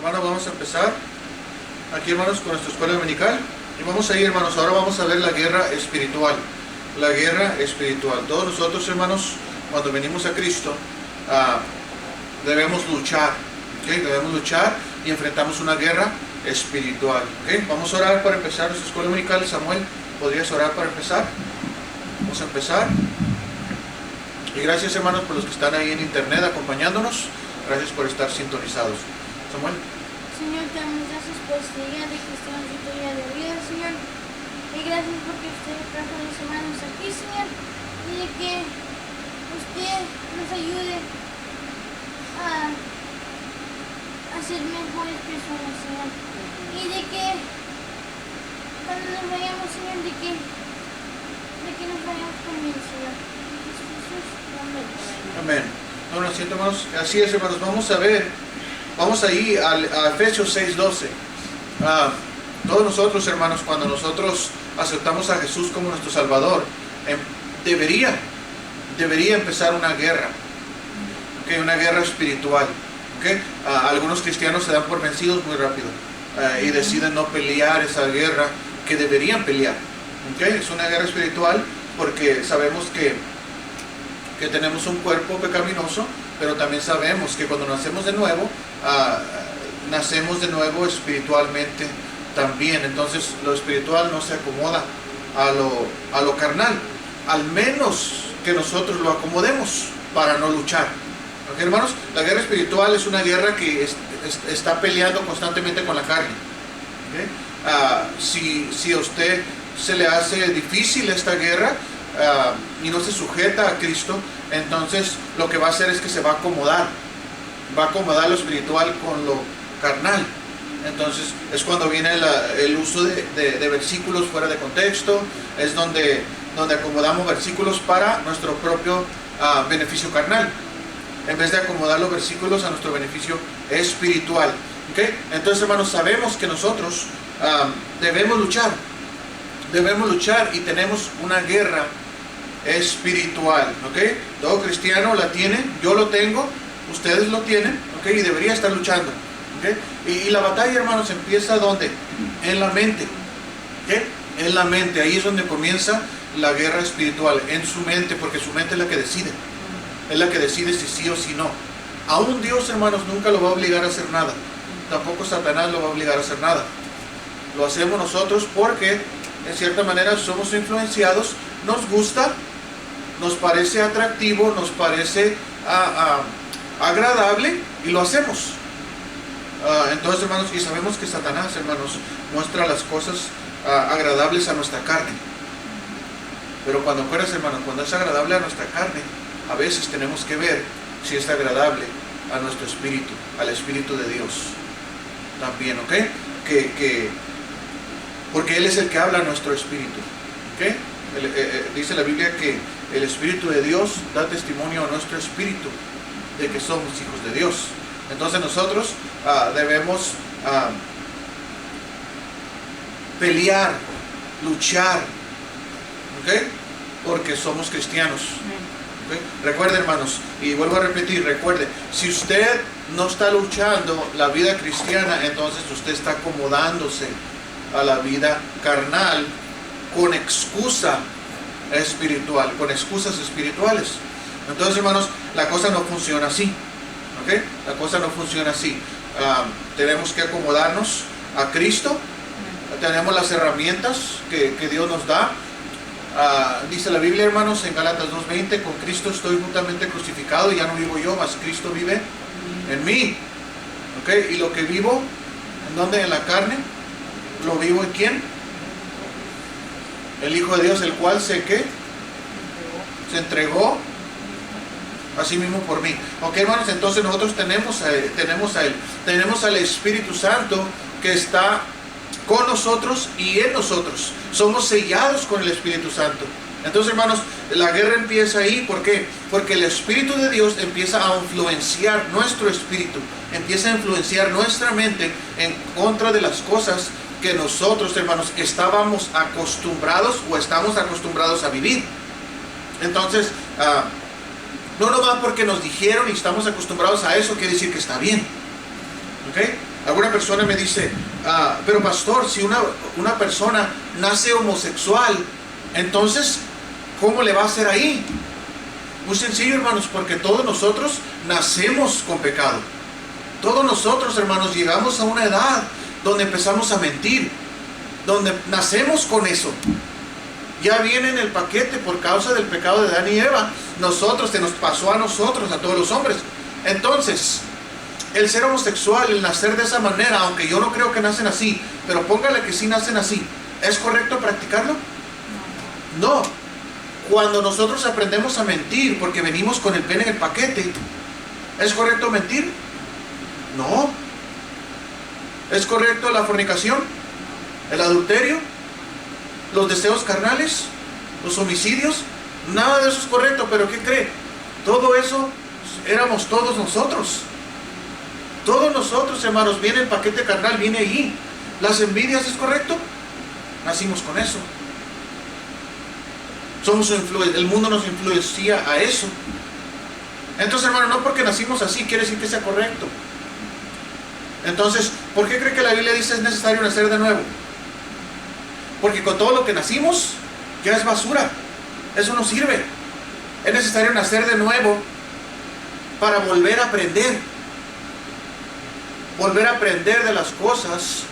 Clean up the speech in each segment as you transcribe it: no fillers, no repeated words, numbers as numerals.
Hermanos, vamos a empezar aquí, hermanos, con nuestra escuela dominical. Y vamos a ir, hermanos, ahora vamos a ver la guerra espiritual. La guerra espiritual. Todos nosotros, hermanos, cuando venimos a Cristo, debemos luchar. ¿Okay? Debemos luchar y enfrentamos una guerra espiritual. ¿Okay? Vamos a orar para empezar nuestra escuela dominical. Samuel, ¿podrías orar para empezar? Vamos a empezar. Y gracias, hermanos, por los que están ahí en internet acompañándonos. Gracias por estar sintonizados. Samuel. Señor, te damos gracias por este día de cristianos y día de vida, Señor. Y gracias porque usted trajo a los hermanos aquí, Señor. Y de que usted nos ayude a ser mejores personas, Señor. Y de que cuando nos vayamos, Señor, de que nos vayamos conmigo, Señor. Jesús, amén. Amén. No, lo siento, hermanos. Así es, hermanos. Vamos ahí a Efesios 6:12. Todos nosotros, hermanos, cuando nosotros aceptamos a Jesús como nuestro Salvador, debería empezar una guerra. ¿Okay? Una guerra espiritual. ¿Okay? Algunos cristianos se dan por vencidos muy rápido y deciden no pelear esa guerra que deberían pelear. ¿Okay? Es una guerra espiritual porque sabemos que tenemos un cuerpo pecaminoso, pero también sabemos que cuando nacemos de nuevo, nacemos de nuevo espiritualmente también. Entonces lo espiritual no se acomoda a lo carnal, al menos que nosotros lo acomodemos para no luchar. ¿Ok, hermanos? La guerra espiritual es una guerra que está peleando constantemente con la carne. ¿Okay? Si a usted se le hace difícil esta guerra y no se sujeta a Cristo, entonces lo que va a hacer es que se va a acomodar lo espiritual con lo carnal. Entonces es cuando viene el uso de versículos fuera de contexto, es donde acomodamos versículos para nuestro propio beneficio carnal, en vez de acomodar los versículos a nuestro beneficio espiritual. ¿Okay? Entonces, hermanos, sabemos que nosotros debemos luchar y tenemos una guerra espiritual. ¿Okay? Todo cristiano la tiene, yo lo tengo, ustedes lo tienen, ¿okay? Y debería estar luchando. ¿Okay? Y la batalla, hermanos, empieza ¿dónde? En la mente. ¿Okay? En la mente, ahí es donde comienza la guerra espiritual, en su mente, porque su mente es la que decide. Es la que decide si sí o si no. Aún Dios, hermanos, nunca lo va a obligar a hacer nada. Tampoco Satanás lo va a obligar a hacer nada. Lo hacemos nosotros porque, en cierta manera, somos influenciados, nos gusta, nos parece atractivo, nos parece agradable y lo hacemos. Entonces, hermanos, y sabemos que Satanás, hermanos, muestra las cosas agradables a nuestra carne. Pero cuando hermanos, cuando es agradable a nuestra carne, a veces tenemos que ver si es agradable a nuestro espíritu, al Espíritu de Dios también, ¿ok? Porque Él es el que habla a nuestro espíritu, ¿ok? Dice la Biblia que el Espíritu de Dios da testimonio a nuestro espíritu de que somos hijos de Dios. Entonces nosotros debemos pelear, luchar, ¿ok? Porque somos cristianos. ¿Okay? Recuerde, hermanos, y vuelvo a repetir, recuerde, si usted no está luchando la vida cristiana, entonces usted está acomodándose a la vida carnal con excusa espiritual, con excusas espirituales. Entonces, hermanos, la cosa no funciona así. ¿Okay? La cosa no funciona así. Tenemos que acomodarnos a Cristo. Tenemos las herramientas que Dios nos da. Dice la Biblia, hermanos, en Gálatas 2:20, con Cristo estoy juntamente crucificado, y ya no vivo yo, mas Cristo vive en mí. ¿Okay? Y lo que vivo, ¿en dónde? En la carne. ¿Lo vivo en quién? El Hijo de Dios, el cual se entregó a sí mismo por mí. Ok, hermanos, entonces nosotros tenemos a Él, tenemos al Espíritu Santo que está con nosotros y en nosotros. Somos sellados con el Espíritu Santo. Entonces, hermanos, la guerra empieza ahí. ¿Por qué? Porque el Espíritu de Dios empieza a influenciar nuestro espíritu, empieza a influenciar nuestra mente en contra de las cosas que nosotros, hermanos, estábamos acostumbrados o estamos acostumbrados a vivir. Entonces, no nomás porque nos dijeron y estamos acostumbrados a eso, quiere decir que está bien. ¿Ok? Alguna persona me dice, pero pastor, si una persona nace homosexual, entonces, ¿cómo le va a hacer ahí? Muy sencillo, hermanos, porque todos nosotros nacemos con pecado. Todos nosotros, hermanos, llegamos a una edad donde empezamos a mentir, donde nacemos con eso. Ya viene en el paquete por causa del pecado de Adán y Eva. Se nos pasó a nosotros, a todos los hombres. Entonces, el ser homosexual, el nacer de esa manera, aunque yo no creo que nacen así, pero póngale que sí nacen así, ¿es correcto practicarlo? No. Cuando nosotros aprendemos a mentir porque venimos con el pene en el paquete, ¿es correcto mentir? No. ¿Es correcto la fornicación? ¿El adulterio? ¿Los deseos carnales? ¿Los homicidios? Nada de eso es correcto, pero ¿qué cree? Todo eso éramos todos nosotros. Todos nosotros, hermanos, viene el paquete carnal, viene allí. ¿Las envidias es correcto? Nacimos con eso. El mundo nos influencia a eso. Entonces, hermano, no porque nacimos así quiere decir que sea correcto. Entonces, ¿por qué cree que la Biblia dice es necesario nacer de nuevo? Porque con todo lo que nacimos ya es basura. Eso no sirve. Es necesario nacer de nuevo para volver a aprender. Volver a aprender de las cosas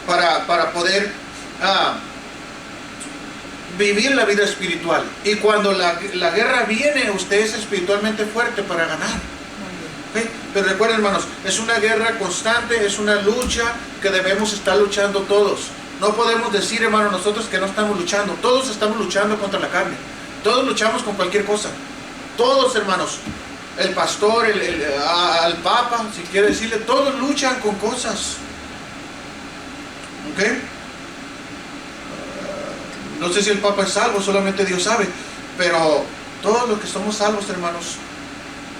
para poder vivir la vida espiritual. Y cuando la guerra viene, usted es espiritualmente fuerte para ganar. ¿Okay? Pero recuerden, hermanos, es una guerra constante, es una lucha que debemos estar luchando todos. No podemos decir, hermano, nosotros que no estamos luchando. Todos estamos luchando contra la carne. Todos luchamos con cualquier cosa. Todos, hermanos. El pastor, al papa, si quiere decirle, todos luchan con cosas. ¿Ok? No sé si el papa es salvo, solamente Dios sabe. Pero todos los que somos salvos, hermanos,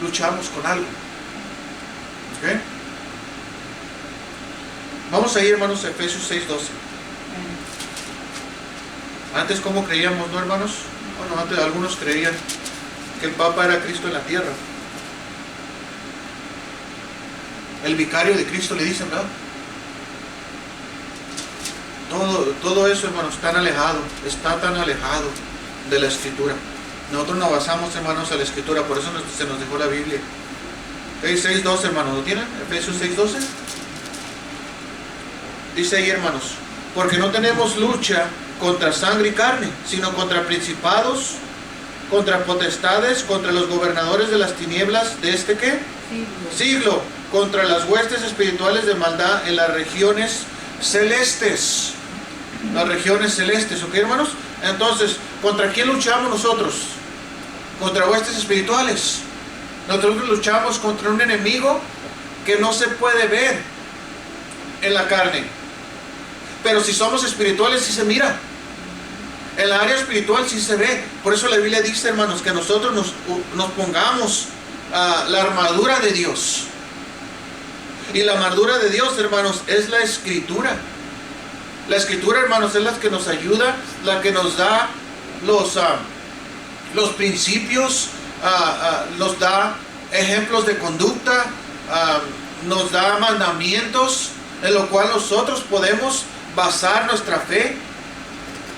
luchamos con algo. ¿Ok? Vamos a ir, hermanos, a Efesios 6:12. Antes, ¿cómo creíamos, no, hermanos? Bueno, antes algunos creían que el Papa era Cristo en la tierra. El vicario de Cristo le dicen, ¿verdad? Todo eso, hermanos, está tan alejado de la Escritura. Nosotros nos basamos, hermanos, en la Escritura, por eso se nos dejó la Biblia. 6:12, hermanos, ¿lo tienen? Efesios 6:12. Dice ahí, hermanos, porque no tenemos lucha contra sangre y carne, sino contra principados, contra potestades, contra los gobernadores de las tinieblas de este ¿qué? Siglo, contra las huestes espirituales de maldad en las regiones celestes. Las regiones celestes, ¿ok, hermanos? Entonces, ¿contra quién luchamos nosotros? Contra huestes espirituales. Nosotros luchamos contra un enemigo que no se puede ver en la carne. Pero si somos espirituales, sí se mira. En la área espiritual sí se ve. Por eso la Biblia dice, hermanos, que nosotros nos pongamos la armadura de Dios. Y la armadura de Dios, hermanos, es la Escritura. La Escritura, hermanos, es la que nos ayuda, la que nos da los principios, nos da ejemplos de conducta, nos da mandamientos en lo cual nosotros podemos basar nuestra fe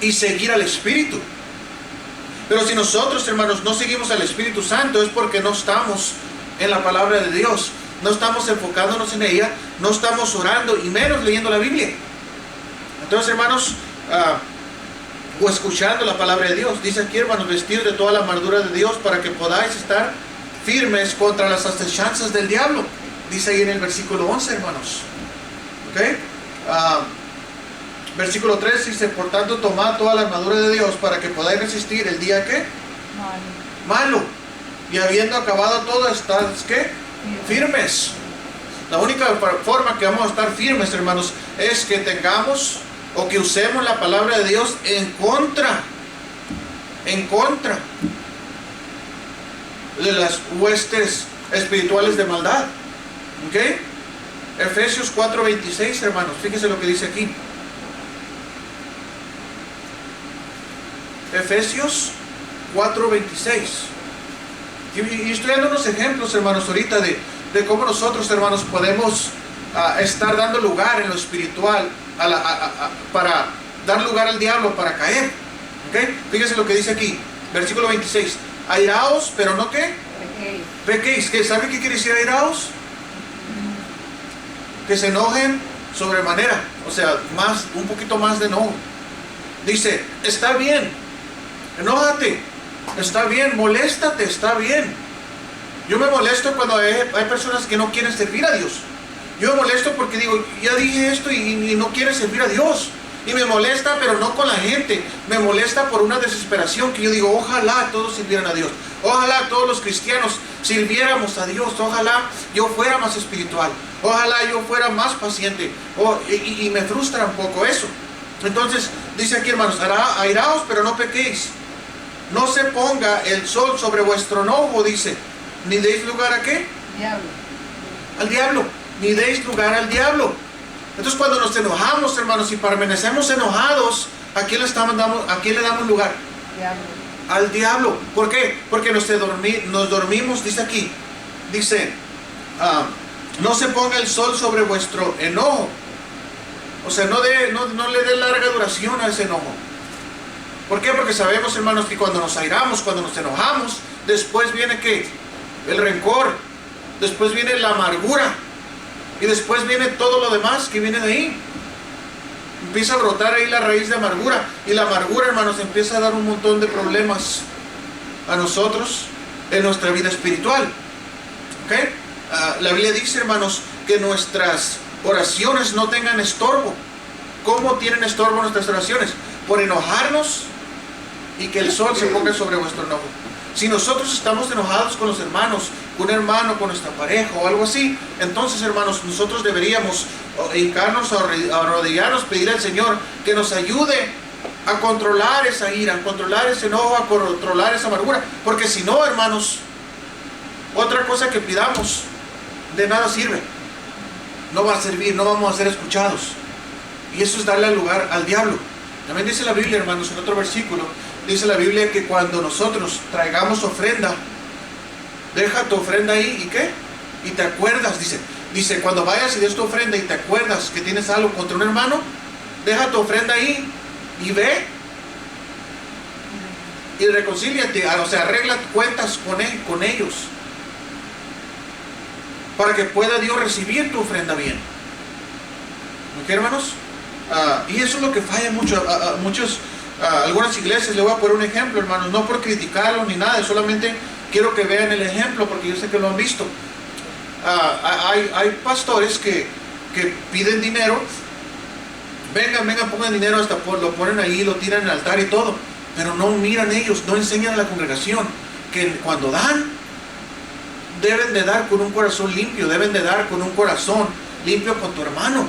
y seguir al Espíritu. Pero si nosotros, hermanos, no seguimos al Espíritu Santo, es porque no estamos en la palabra de Dios, no estamos enfocándonos en ella, no estamos orando y menos leyendo la Biblia. Entonces, hermanos, o escuchando la palabra de Dios, dice aquí, hermanos, vestir de toda la armadura de Dios para que podáis estar firmes contra las acechanzas del diablo. Dice ahí en el versículo 11, hermanos. ¿Ok? Versículo 3 dice, por tanto, tomad toda la armadura de Dios para que podáis resistir el día ¿qué? Malo. Y habiendo acabado todo, estad ¿qué? Firmes. La única forma que vamos a estar firmes, hermanos, es que tengamos o que usemos la palabra de Dios en contra de las huestes espirituales de maldad. ¿Ok? Efesios 4:26, hermanos, fíjense lo que dice aquí. Efesios 4:26. Y estoy dando unos ejemplos, hermanos, ahorita de cómo nosotros, hermanos, podemos estar dando lugar en lo espiritual para dar lugar al diablo para caer. ¿Okay? Fíjese lo que dice aquí, versículo 26. Airaos, pero no ¿qué? Pequéis. ¿Qué? ¿Sabe qué quiere decir airaos? Que se enojen sobremanera, o sea, un poquito más de enojo. Dice, está bien, enójate, está bien, moléstate, está bien. Yo me molesto cuando hay personas que no quieren servir a Dios. Yo me molesto porque digo, ya dije esto y no quiere servir a Dios. Y me molesta, pero no con la gente. Me molesta por una desesperación que yo digo, ojalá todos sirvieran a Dios. Ojalá todos los cristianos sirviéramos a Dios. Ojalá yo fuera más espiritual. Ojalá yo fuera más paciente. Y me frustra un poco eso. Entonces, dice aquí, hermanos, airaos, pero no pequéis. No se ponga el sol sobre vuestro enojo, dice. Ni deis lugar ¿a qué? Diablo. Al diablo. Ni deis lugar al diablo. Entonces cuando nos enojamos, hermanos, y permanecemos enojados, ¿a quién le damos lugar? Diablo. Al diablo. ¿Por qué? Porque nos dormimos, dice aquí. Dice, no se ponga el sol sobre vuestro enojo. O sea, no le dé larga duración a ese enojo. ¿Por qué? Porque sabemos, hermanos, que cuando nos airamos, cuando nos enojamos, después viene ¿qué? El rencor. Después viene la amargura. Y después viene todo lo demás que viene de ahí. Empieza a brotar ahí la raíz de amargura. Y la amargura, hermanos, empieza a dar un montón de problemas a nosotros en nuestra vida espiritual. ¿Okay? La Biblia dice, hermanos, que nuestras oraciones no tengan estorbo. ¿Cómo tienen estorbo nuestras oraciones? Por enojarnos y que el sol se ponga sobre vuestro enojo. Si nosotros estamos enojados con los hermanos, con un hermano, con nuestra pareja o algo así, entonces, hermanos, nosotros deberíamos hincarnos, arrodillarnos, pedir al Señor que nos ayude a controlar esa ira, a controlar ese enojo, a controlar esa amargura. Porque si no, hermanos, otra cosa que pidamos de nada sirve. No va a servir, no vamos a ser escuchados. Y eso es darle lugar al diablo. También dice la Biblia, hermanos, en otro versículo, dice la Biblia que cuando nosotros traigamos ofrenda, deja tu ofrenda ahí, ¿y qué? Y te acuerdas, dice, cuando vayas y des tu ofrenda y te acuerdas que tienes algo contra un hermano, deja tu ofrenda ahí y ve y reconcíliate, o sea, arregla cuentas con ellos, para que pueda Dios recibir tu ofrenda bien. ¿Ok, hermanos? Y eso es lo que falla mucho a algunas iglesias. Le voy a poner un ejemplo, hermanos, no por criticarlo ni nada, solamente quiero que vean el ejemplo porque yo sé que lo han visto. Hay pastores que piden dinero. Vengan, pongan dinero, hasta lo ponen ahí, lo tiran en el altar y todo, pero no miran ellos, no enseñan a la congregación que cuando dan, deben de dar con un corazón limpio, deben de dar con un corazón limpio con tu hermano.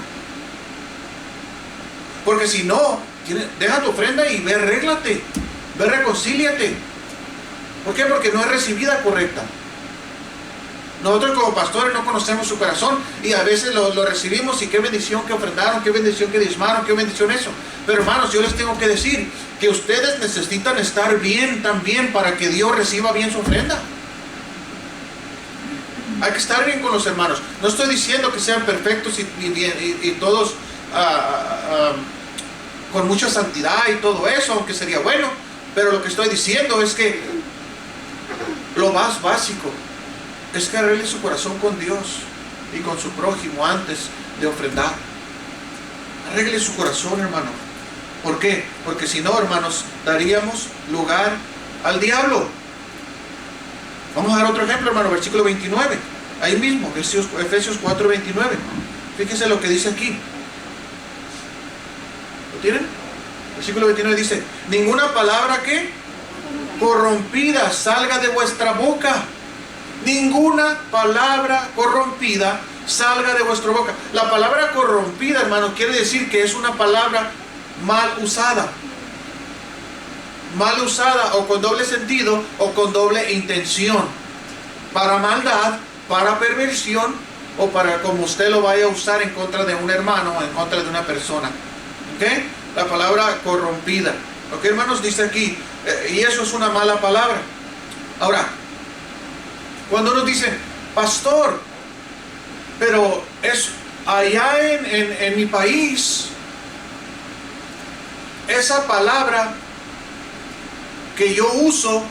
Porque si no, deja tu ofrenda y ve, arréglate, ve, reconcíliate. ¿Por qué? Porque no es recibida correcta. Nosotros como pastores no conocemos su corazón y a veces lo recibimos y qué bendición que ofrendaron, qué bendición que diezmaron, qué bendición eso. Pero hermanos, yo les tengo que decir que ustedes necesitan estar bien también para que Dios reciba bien su ofrenda. Hay que estar bien con los hermanos. No estoy diciendo que sean perfectos y todos con mucha santidad y todo eso, aunque sería bueno. Pero lo que estoy diciendo es que lo más básico es que arregle su corazón con Dios y con su prójimo antes de ofrendar. Arregle su corazón, hermano. ¿Por qué? Porque si no, hermanos, daríamos lugar al diablo. Vamos a dar otro ejemplo, hermano, versículo 29. Ahí mismo, Efesios 4:29. Fíjense lo que dice aquí. ¿Lo tienen? Versículo 29 dice: ninguna palabra que corrompida salga de vuestra boca. Ninguna palabra corrompida salga de vuestra boca. La palabra corrompida, hermano, quiere decir que es una palabra mal usada. Mal usada o con doble sentido o con doble intención. Para maldad, para perversión o para como usted lo vaya a usar en contra de un hermano o en contra de una persona. ¿Ok? La palabra corrompida. ¿Ok, hermanos? Dice aquí, y eso es una mala palabra. Ahora, cuando nos dicen, pastor, pero allá en mi país, esa palabra que yo uso,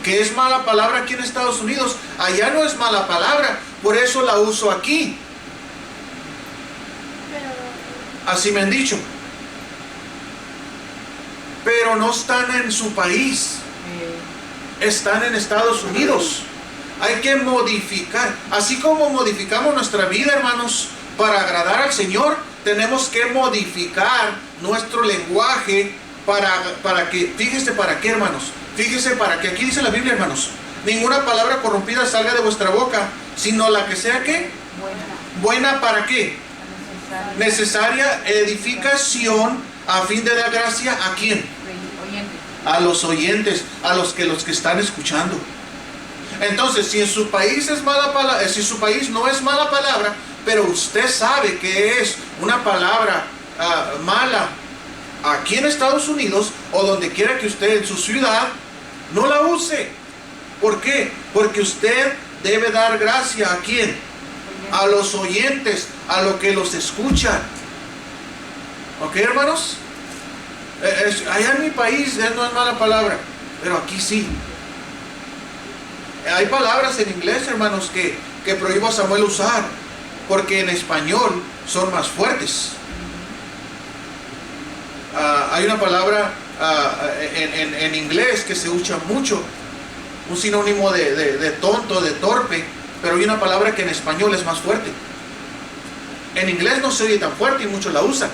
que es mala palabra aquí en Estados Unidos, allá no es mala palabra, por eso la uso aquí. Así me han dicho. Pero no están en su país, están en Estados Unidos. Hay que modificar, así como modificamos nuestra vida, hermanos, para agradar al Señor, tenemos que modificar nuestro lenguaje para que, fíjese para qué, hermanos, fíjese para que, aquí dice la Biblia, hermanos, ninguna palabra corrompida salga de vuestra boca, sino la que sea, ¿qué? Buena para qué? Necesaria edificación, a fin de dar gracia a quién? A los oyentes, a los que están escuchando. Entonces, si en su país es mala palabra, si su país no es mala palabra, pero usted sabe que es una palabra mala aquí en Estados Unidos o donde quiera que usted, en su ciudad, no la use. ¿Por qué? Porque usted debe dar gracia a quién? A los oyentes, a los que los escuchan. ¿Ok, hermanos? Allá en mi país no es mala palabra, pero aquí sí. Hay palabras en inglés, hermanos, que prohíbo a Samuel usar, porque en español son más fuertes. Hay una palabra en inglés que se usa mucho, un sinónimo de tonto, de torpe, pero hay una palabra que en español es más fuerte. En inglés no se oye tan fuerte y muchos la usan,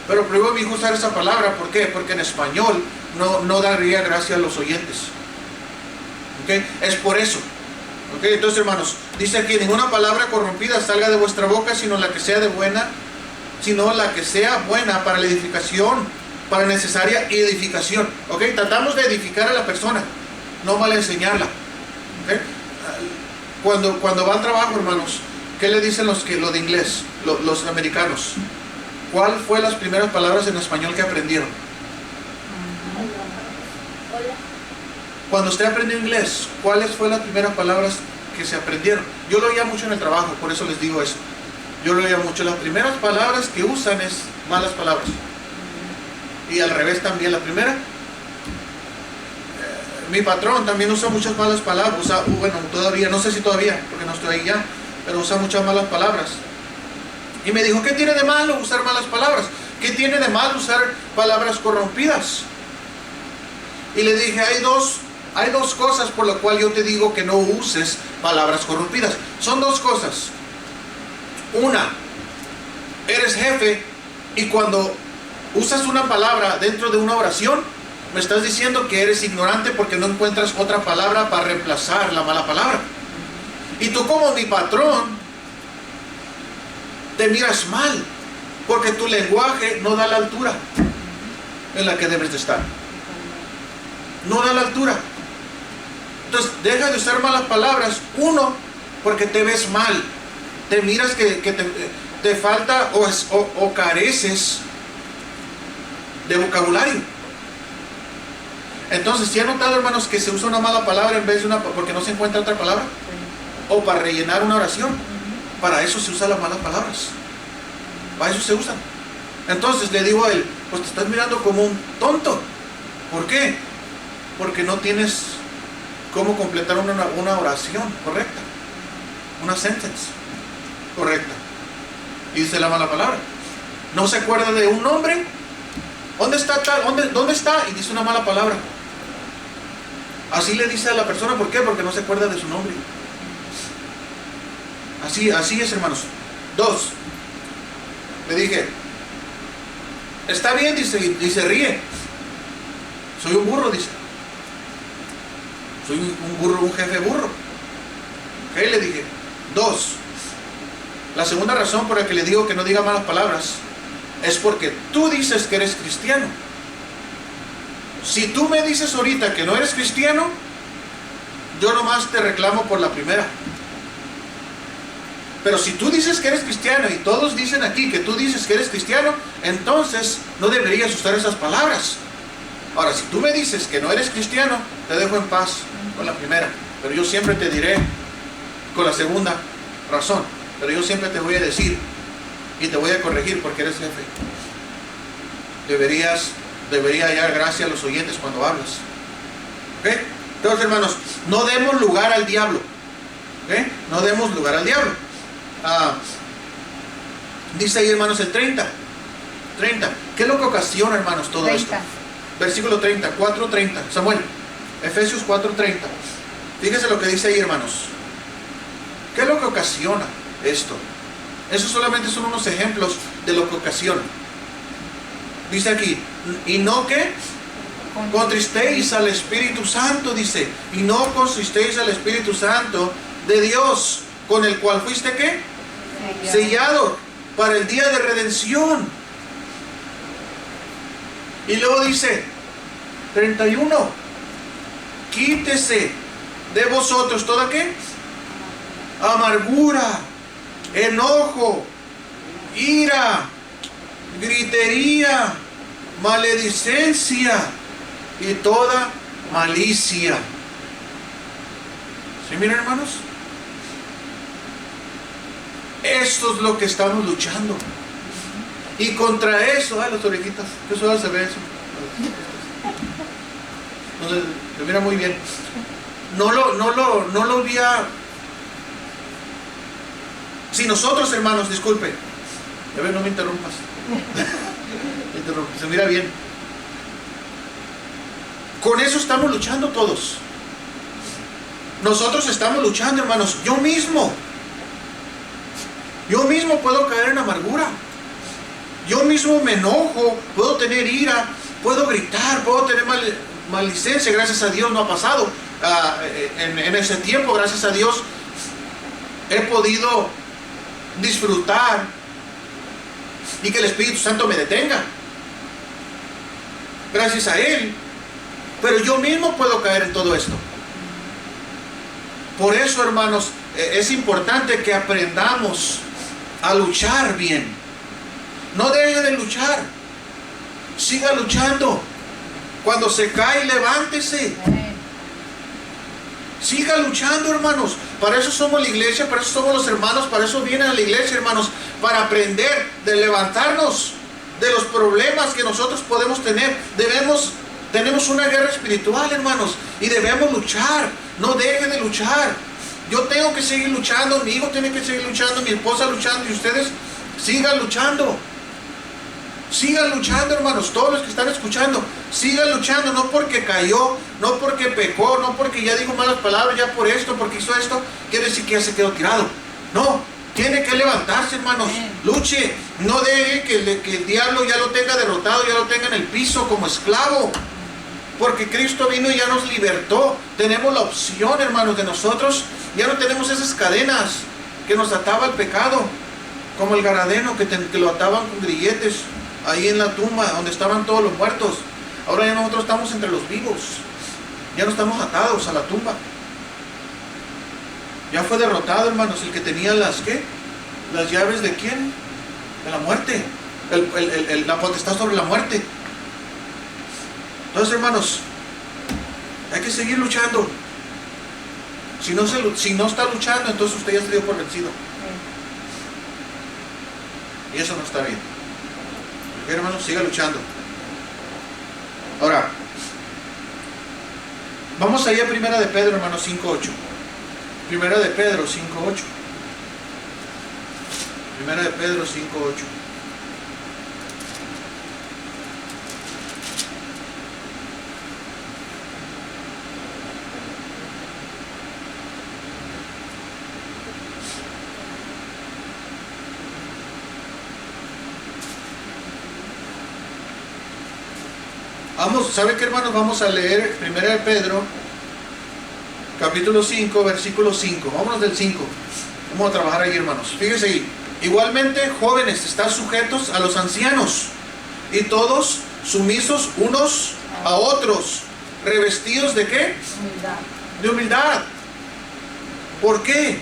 pero prohíbo a mi hijo usar esa palabra. ¿Por qué? Porque en español no daría gracia a los oyentes. ¿Okay? Es por eso. ¿Okay? Entonces, hermanos, dice aquí, ninguna palabra corrompida salga de vuestra boca, sino la que sea buena para la edificación, para necesaria edificación. ¿Okay? Tratamos de edificar a la persona, no mal enseñarla. ¿Okay? Cuando va al trabajo, hermanos, ¿qué le dicen los de inglés, los americanos? ¿Cuál fue las primeras palabras en español que aprendieron? Cuando usted aprendió inglés, ¿cuáles fueron las primeras palabras que se aprendieron? Yo lo oía mucho en el trabajo, por eso les digo eso. Yo lo oía mucho. Las primeras palabras que usan es malas palabras. Y al revés también. La primera, mi patrón también usa muchas malas palabras. Bueno, todavía, no sé si todavía, porque no estoy ahí ya, pero usa muchas malas palabras. Y me dijo, ¿qué tiene de malo usar malas palabras? ¿Qué tiene de malo usar palabras corrompidas? Y le dije, hay dos cosas por las cuales yo te digo que no uses palabras corrompidas. Son dos cosas. Una, eres jefe y cuando usas una palabra dentro de una oración, me estás diciendo que eres ignorante porque no encuentras otra palabra para reemplazar la mala palabra. Y tú, como mi patrón, te miras mal porque tu lenguaje no da la altura en la que debes de estar. No da la altura. Entonces deja de usar malas palabras. Uno, porque te ves mal, te miras que te falta o careces de vocabulario. Entonces, ¿sí han notado, hermanos, que se usa una mala palabra en vez de porque no se encuentra otra palabra? O para rellenar una oración. Para eso se usan las malas palabras. Para eso se usan. Entonces le digo a él, pues te estás mirando como un tonto. ¿Por qué? Porque no tienes cómo completar una oración correcta, una sentence correcta. Y dice la mala palabra. No se acuerda de un nombre. ¿Dónde está tal? ¿Dónde está? Y dice una mala palabra. Así le dice a la persona. ¿Por qué? Porque no se acuerda de su nombre. Así es, hermanos. Dos, le dije, está bien, dice, y se ríe. Soy un burro, dice. Soy un burro, un jefe burro. Ok, le dije. Dos, la segunda razón por la que le digo que no diga malas palabras es porque tú dices que eres cristiano. Si tú me dices ahorita que no eres cristiano, yo nomás te reclamo por la primera. Pero si tú dices que eres cristiano y todos dicen aquí que tú dices que eres cristiano, entonces no deberías usar esas palabras. Ahora, si tú me dices que no eres cristiano, te dejo en paz con la primera. Pero yo siempre te diré con la segunda razón. pero yo siempre te voy a decir y te voy a corregir porque eres jefe. Debería hallar gracia a los oyentes cuando hablas. ¿Ok? Entonces, hermanos, no demos lugar al diablo. ¿Ok? No demos lugar al diablo. Dice ahí, hermanos, el 30. ¿Qué es lo que ocasiona, hermanos, todo 30. esto? Versículo 30, 4:30. Samuel, Efesios 4:30. Fíjese lo que dice ahí, hermanos. ¿Qué es lo que ocasiona esto? Esos solamente son unos ejemplos de lo que ocasiona. Dice aquí, y no que contristéis al Espíritu Santo, dice, y no contristéis al Espíritu Santo de Dios, con el cual fuiste ¿qué? Sellado para el día de redención. Y luego dice 31, quítese de vosotros toda ¿qué? Amargura, enojo, ira, gritería, maledicencia y toda malicia. ¿Sí, miren, hermanos? Esto es lo que estamos luchando. Y contra eso, las orejitas, que solo se ve eso. Se mira muy bien. No lo había. Si nosotros, hermanos, disculpe, a ver, no me interrumpas. Se mira bien. Con eso estamos luchando todos. Nosotros estamos luchando, hermanos. Yo mismo puedo caer en amargura. Yo mismo me enojo, puedo tener ira, puedo gritar, puedo tener maledicencia. Gracias a Dios no ha pasado. En ese tiempo, gracias a Dios, he podido disfrutar y que el Espíritu Santo me detenga. Gracias a Él. Pero yo mismo puedo caer en todo esto. Por eso, hermanos, es importante que aprendamos a luchar bien. No deje de luchar. Siga luchando. Cuando se cae, levántese. Siga luchando, hermanos. Para eso somos la iglesia, para eso somos los hermanos, para eso vienen a la iglesia, hermanos, para aprender de levantarnos de los problemas que nosotros podemos tener. Tenemos una guerra espiritual, hermanos, y debemos luchar. No deje de luchar. Yo tengo que seguir luchando, mi hijo tiene que seguir luchando, mi esposa luchando, y ustedes sigan luchando. Sigan luchando, hermanos, todos los que están escuchando, sigan luchando, no porque cayó, no porque pecó, no porque ya dijo malas palabras, ya por esto, porque hizo esto, quiere decir que ya se quedó tirado. No, tiene que levantarse, hermanos, luche, no deje que el diablo ya lo tenga derrotado, ya lo tenga en el piso como esclavo, porque Cristo vino y ya nos libertó. Tenemos la opción, hermanos, de nosotros, ya no tenemos esas cadenas que nos ataba al pecado, como el Garadeno que lo ataban con grilletes ahí en la tumba donde estaban todos los muertos. Ahora ya nosotros estamos entre los vivos, ya no estamos atados a la tumba. Ya fue derrotado, hermanos, el que tenía las llaves de ¿quién? De la muerte, la potestad sobre la muerte. Entonces, hermanos, hay que seguir luchando. Si no está luchando, entonces usted ya se dio por vencido. Y eso no está bien. Hermanos, siga luchando. Ahora, vamos allá a Primera de Pedro, hermanos, 5:8. Primera de Pedro 5:8. Primera de Pedro 5:8. ¿Sabe qué, hermanos? Vamos a leer 1 de Pedro, capítulo 5, versículo 5. Vámonos del 5. Vamos a trabajar ahí, hermanos. Fíjense ahí. Igualmente, jóvenes, están sujetos a los ancianos, y todos sumisos unos a otros, revestidos ¿de qué? Humildad. De humildad. ¿Por qué?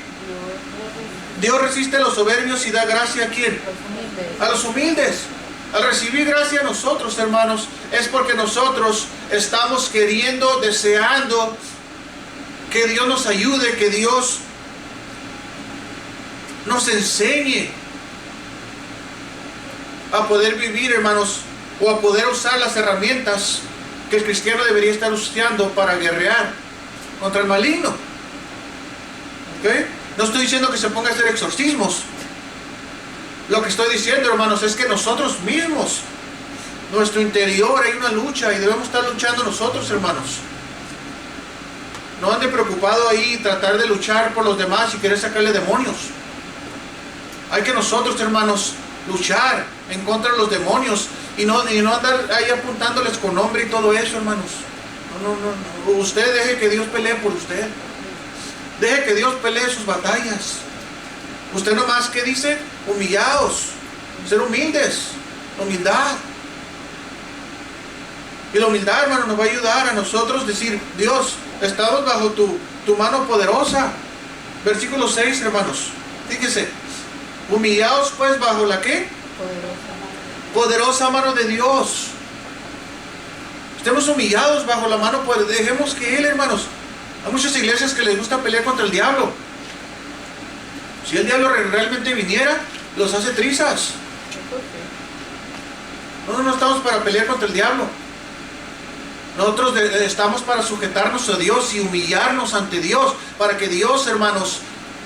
Dios resiste a los soberbios y da gracia a ¿quién? A los humildes. Al recibir gracia a nosotros, hermanos, es porque nosotros estamos queriendo, deseando que Dios nos ayude, que Dios nos enseñe a poder vivir, hermanos, o a poder usar las herramientas que el cristiano debería estar usando para guerrear contra el maligno. ¿Ok? No estoy diciendo que se ponga a hacer exorcismos. Lo que estoy diciendo, hermanos, es que nosotros mismos, nuestro interior, hay una lucha y debemos estar luchando nosotros, hermanos. No ande preocupado ahí tratar de luchar por los demás y querer sacarle demonios. Hay que nosotros, hermanos, luchar en contra de los demonios y no andar ahí apuntándoles con nombre y todo eso, hermanos. No. Usted deje que Dios pelee por usted. Deje que Dios pelee sus batallas. Usted nomás, ¿qué dice? Humillaos, ser humildes, humildad. Y la humildad, hermano, nos va a ayudar a nosotros decir, Dios, estamos bajo tu mano poderosa. Versículo 6, hermanos. Fíjese, humillaos pues bajo la ¿qué? Poderosa mano de Dios. Estemos humillados bajo la mano poderosa. Dejemos que Él, hermanos. Hay muchas iglesias que les gusta pelear contra el diablo. Si el diablo realmente viniera, los hace trizas. No estamos para pelear contra el diablo. Nosotros estamos para sujetarnos a Dios y humillarnos ante Dios, para que Dios, hermanos,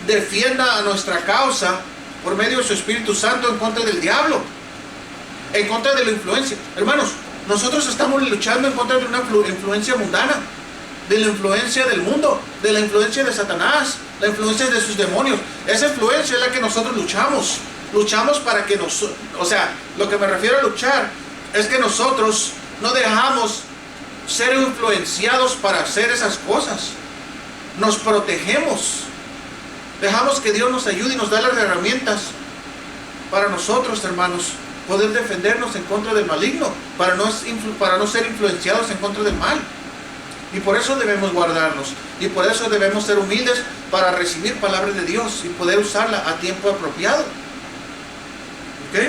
defienda a nuestra causa por medio de su Espíritu Santo en contra del diablo, en contra de la influencia. Hermanos, nosotros estamos luchando en contra de una influencia mundana, de la influencia del mundo, de la influencia de Satanás, la influencia de sus demonios. Esa influencia es la que nosotros luchamos. Luchamos para que lo que me refiero a luchar es que nosotros no dejamos ser influenciados para hacer esas cosas. Nos protegemos. Dejamos que Dios nos ayude y nos da las herramientas para nosotros, hermanos, poder defendernos en contra del maligno, para no ser influenciados en contra del mal. Y por eso debemos guardarnos. Y por eso debemos ser humildes para recibir palabra de Dios y poder usarla a tiempo apropiado. ¿Ok?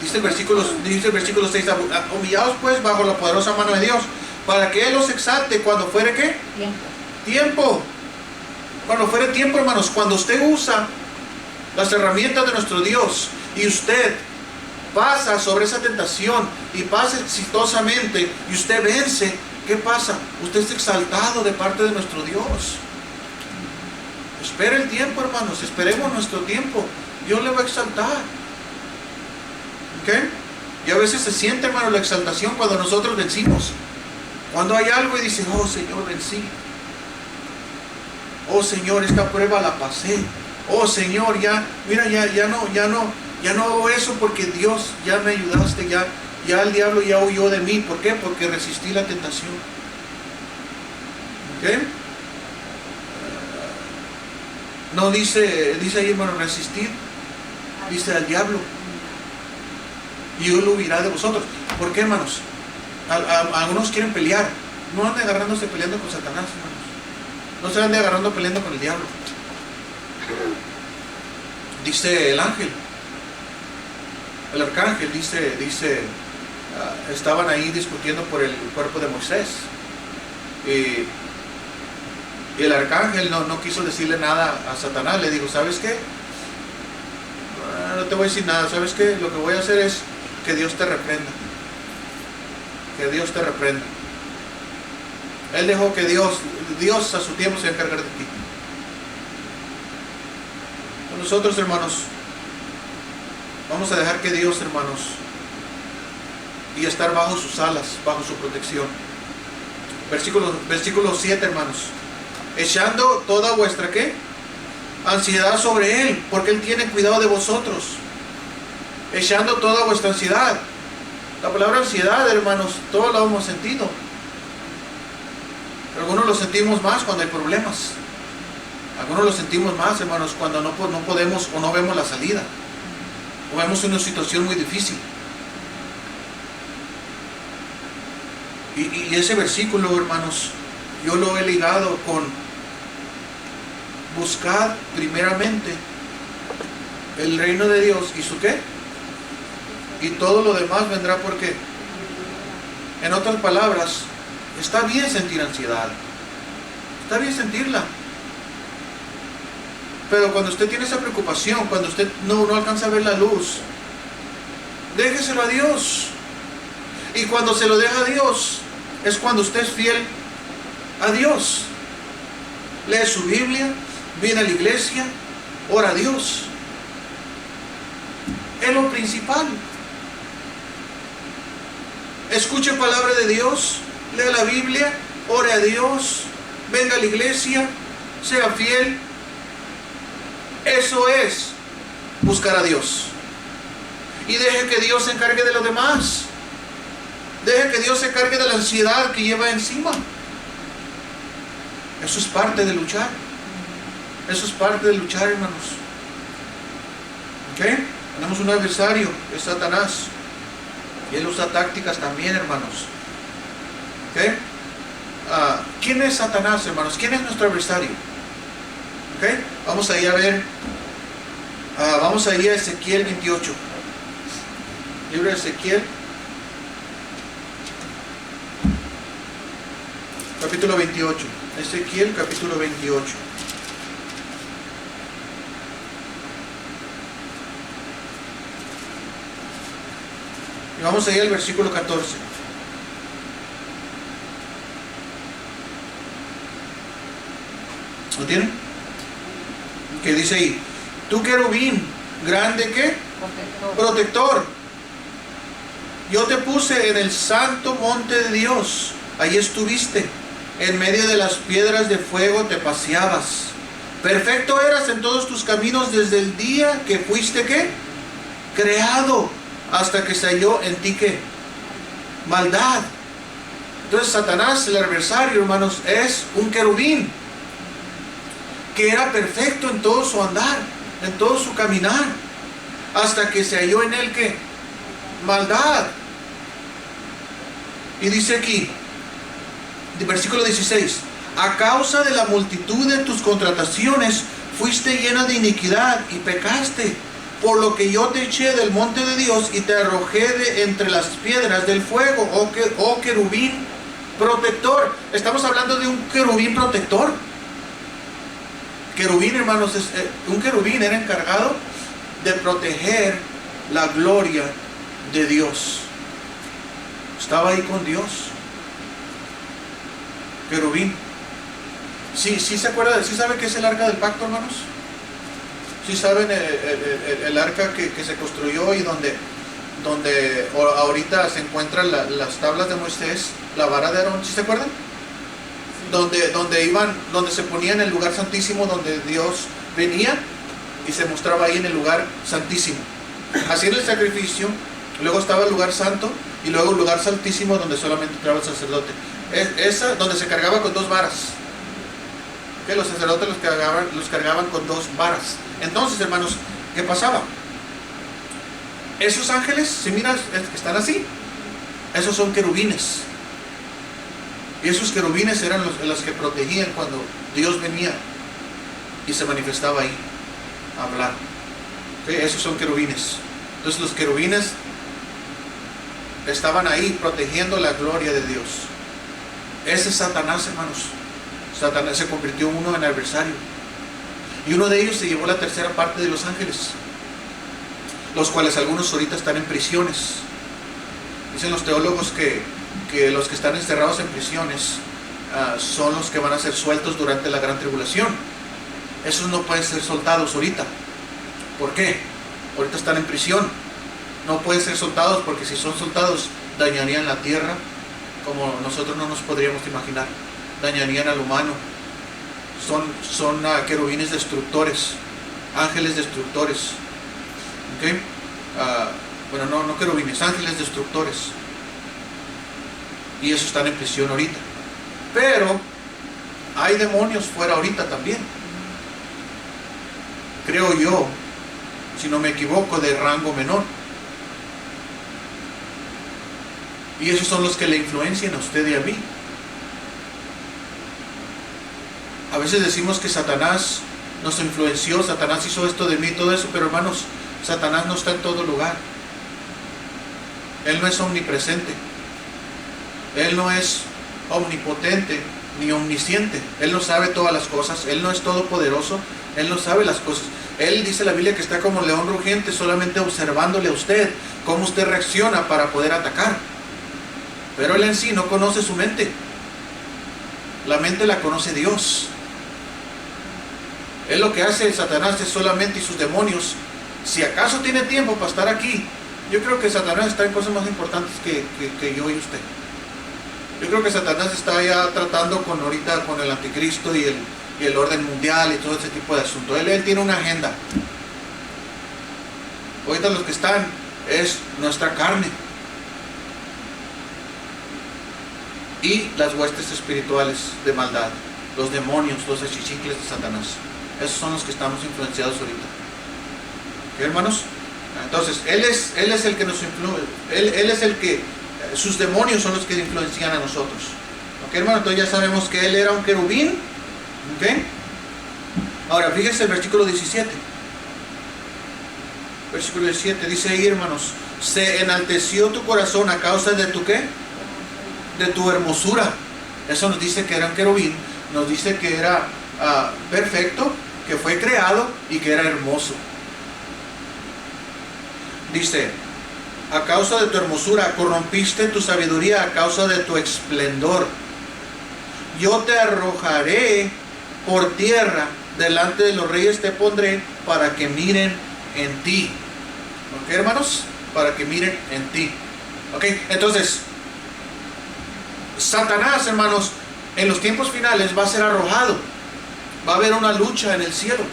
Dice el versículo 6, humillados pues bajo la poderosa mano de Dios, para que Él los exalte cuando fuere ¿qué? Tiempo. Cuando fuere tiempo, hermanos, cuando usted usa las herramientas de nuestro Dios y usted pasa sobre esa tentación y pasa exitosamente y usted vence, ¿qué pasa? Usted es exaltado de parte de nuestro Dios. Espere el tiempo, hermanos, esperemos nuestro tiempo. Dios le va a exaltar. ¿Ok? Y a veces se siente, hermano, la exaltación cuando nosotros vencimos. Cuando hay algo y dice, oh Señor, vencí. Oh Señor, esta prueba la pasé. Oh Señor, ya no hago eso porque Dios, ya me ayudaste, ya el diablo ya huyó de mí. ¿Por qué? Porque resistí la tentación. ¿Ok? No dice ahí, hermano, resistir. Dice al diablo. Y Él lo huirá de vosotros. ¿Por qué, hermanos? Algunos quieren pelear. No anden agarrándose peleando con Satanás, hermanos. No se anden agarrando peleando con el diablo. Dice el ángel. El arcángel dice, estaban ahí discutiendo por el cuerpo de Moisés. Y el arcángel no quiso decirle nada a Satanás. Le dijo, ¿sabes qué? No te voy a decir nada. ¿Sabes qué? Lo que voy a hacer es que Dios te reprenda. Que Dios te reprenda. Él dejó que Dios a su tiempo se va a encargar de ti. Nosotros, hermanos, vamos a dejar que Dios, hermanos, y estar bajo sus alas, bajo su protección. Versículo 7, hermanos. Echando toda vuestra, ¿qué? Ansiedad sobre Él, porque Él tiene cuidado de vosotros. Echando toda vuestra ansiedad. La palabra ansiedad, hermanos, todos la hemos sentido. Algunos lo sentimos más cuando hay problemas. Algunos lo sentimos más, hermanos, cuando no podemos o no vemos la salida. O vemos una situación muy difícil. Y ese versículo, hermanos, yo lo he ligado con buscar primeramente el reino de Dios y su ¿qué? Y todo lo demás vendrá porque, en otras palabras, está bien sentir ansiedad. Está bien sentirla. Pero cuando usted tiene esa preocupación, cuando usted no alcanza a ver la luz, déjeselo a Dios. Y cuando se lo deja a Dios, es cuando usted es fiel a Dios. Lee su Biblia, viene a la iglesia, ora a Dios. Es lo principal. Escuche palabra de Dios, lea la Biblia, ore a Dios, venga a la iglesia, sea fiel. Eso es buscar a Dios. Y deje que Dios se encargue de lo demás. Deje que Dios se encargue de la ansiedad que lleva encima. Eso es parte de luchar. Eso es parte de luchar, hermanos. ¿Ok? Tenemos un adversario, es Satanás. Y él usa tácticas también, hermanos. ¿Ok? ¿Quién es Satanás, hermanos? ¿Quién es nuestro adversario? ¿Ok? Vamos a ir a ver. Vamos a ir a Ezequiel 28. Libro de Ezequiel. Capítulo 28. Ezequiel, capítulo 28. Y vamos a ir al versículo 14. ¿Lo tienen? Que dice ahí: tú querubín, grande ¿qué? Protector. Yo te puse en el santo monte de Dios. Allí estuviste. En medio de las piedras de fuego te paseabas. Perfecto eras en todos tus caminos desde el día que fuiste ¿qué? Creado, hasta que se halló en ti ¿qué? Maldad. Entonces Satanás, el adversario, hermanos, es un querubín que era perfecto en todo su andar, en todo su caminar, hasta que se halló en él ¿qué? Maldad. Y dice aquí, versículo 16: a causa de la multitud de tus contrataciones fuiste llena de iniquidad y pecaste, por lo que yo te eché del monte de Dios y te arrojé de entre las piedras del fuego, oh querubín protector. Estamos hablando de un querubín protector. Querubín, hermanos, un querubín era encargado de proteger la gloria de Dios. Estaba ahí con Dios. Querubín. Sí se acuerda, sí sabe qué es el arca del pacto, hermanos. Sí saben el arca que se construyó y donde ahorita se encuentran las tablas de Moisés, la vara de Aarón. ¿Sí se acuerdan? Donde se ponía en el lugar santísimo, donde Dios venía y se mostraba ahí en el lugar santísimo. Así era el sacrificio. Luego estaba el lugar santo y luego el lugar santísimo donde solamente entraba el sacerdote. Esa donde se cargaba con dos varas. Que los sacerdotes los cargaban con dos varas. Entonces, hermanos, ¿qué pasaba? Esos ángeles, si miras, están así. Esos son querubines. Y esos querubines eran los que protegían cuando Dios venía y se manifestaba ahí a hablar. ¿Okay? Esos son querubines. Entonces los querubines estaban ahí protegiendo la gloria de Dios. Ese es Satanás, hermanos. Satanás se convirtió en uno en adversario. Y uno de ellos se llevó la tercera parte de los ángeles, los cuales algunos ahorita están en prisiones. Dicen los teólogos que los que están encerrados en prisiones son los que van a ser sueltos durante la gran tribulación. Esos no pueden ser soltados ahorita. ¿Por qué? Ahorita están en prisión. No pueden ser soltados porque si son soltados dañarían la tierra como nosotros no nos podríamos imaginar. Dañarían al humano. Son querubines destructores, ángeles destructores. ¿Okay? Bueno, no querubines, ángeles destructores. Y esos están en prisión ahorita. Pero hay demonios fuera ahorita también. Creo yo, si no me equivoco, de rango menor. Y esos son los que le influencian a usted y a mí. A veces decimos que Satanás nos influenció, Satanás hizo esto de mí, todo eso, pero hermanos, Satanás no está en todo lugar. Él no es omnipresente. Él no es omnipotente ni omnisciente. Él no sabe todas las cosas. Él no es todopoderoso. Él no sabe las cosas. Él, dice la Biblia, que está como león rugiente, solamente observándole a usted, cómo usted reacciona para poder atacar. Pero él en sí no conoce su mente. La mente la conoce Dios. Él lo que hace Satanás es solamente, y sus demonios, si acaso tiene tiempo para estar aquí, yo creo que Satanás está en cosas más importantes que yo y usted. Yo creo que Satanás está ya tratando ahorita con el anticristo y el orden mundial y todo ese tipo de asuntos. Él tiene una agenda. Ahorita los que están es nuestra carne y las huestes espirituales de maldad, los demonios, los achichicles de Satanás. Esos son los que estamos influenciados ahorita. ¿Qué, hermanos? Entonces, Él es el que nos influye. Él es el que, sus demonios son los que influencian a nosotros. ¿Ok, hermano? Entonces ya sabemos que Él era un querubín. ¿Ok? Ahora, fíjense el versículo 17. Versículo 17 dice ahí, hermanos: se enalteció tu corazón a causa de tu ¿qué? De tu hermosura. Eso nos dice que era un querubín. Nos dice que era perfecto, que fue creado y que era hermoso. Dice: a causa de tu hermosura corrompiste tu sabiduría, a causa de tu esplendor. Yo te arrojaré por tierra, delante de los reyes te pondré, para que miren en ti. ¿Ok, hermanos? Para que miren en ti. ¿Ok? Entonces, Satanás, hermanos, en los tiempos finales va a ser arrojado. Va a haber una lucha en el cielo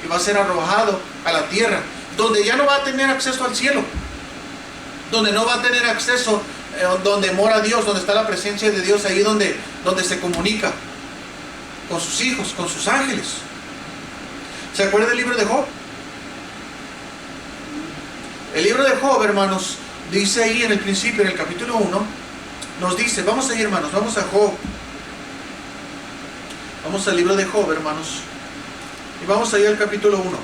y va a ser arrojado a la tierra, donde ya no va a tener acceso al cielo, donde no va a tener acceso donde mora Dios, donde está la presencia de Dios, ahí donde se comunica con sus hijos, con sus ángeles. ¿Se acuerda del libro de Job? El libro de Job, hermanos, dice ahí en el principio, en el capítulo 1, nos dice, vamos ahí, hermanos, vamos a Job. Vamos al libro de Job, hermanos, y vamos ahí al capítulo 1.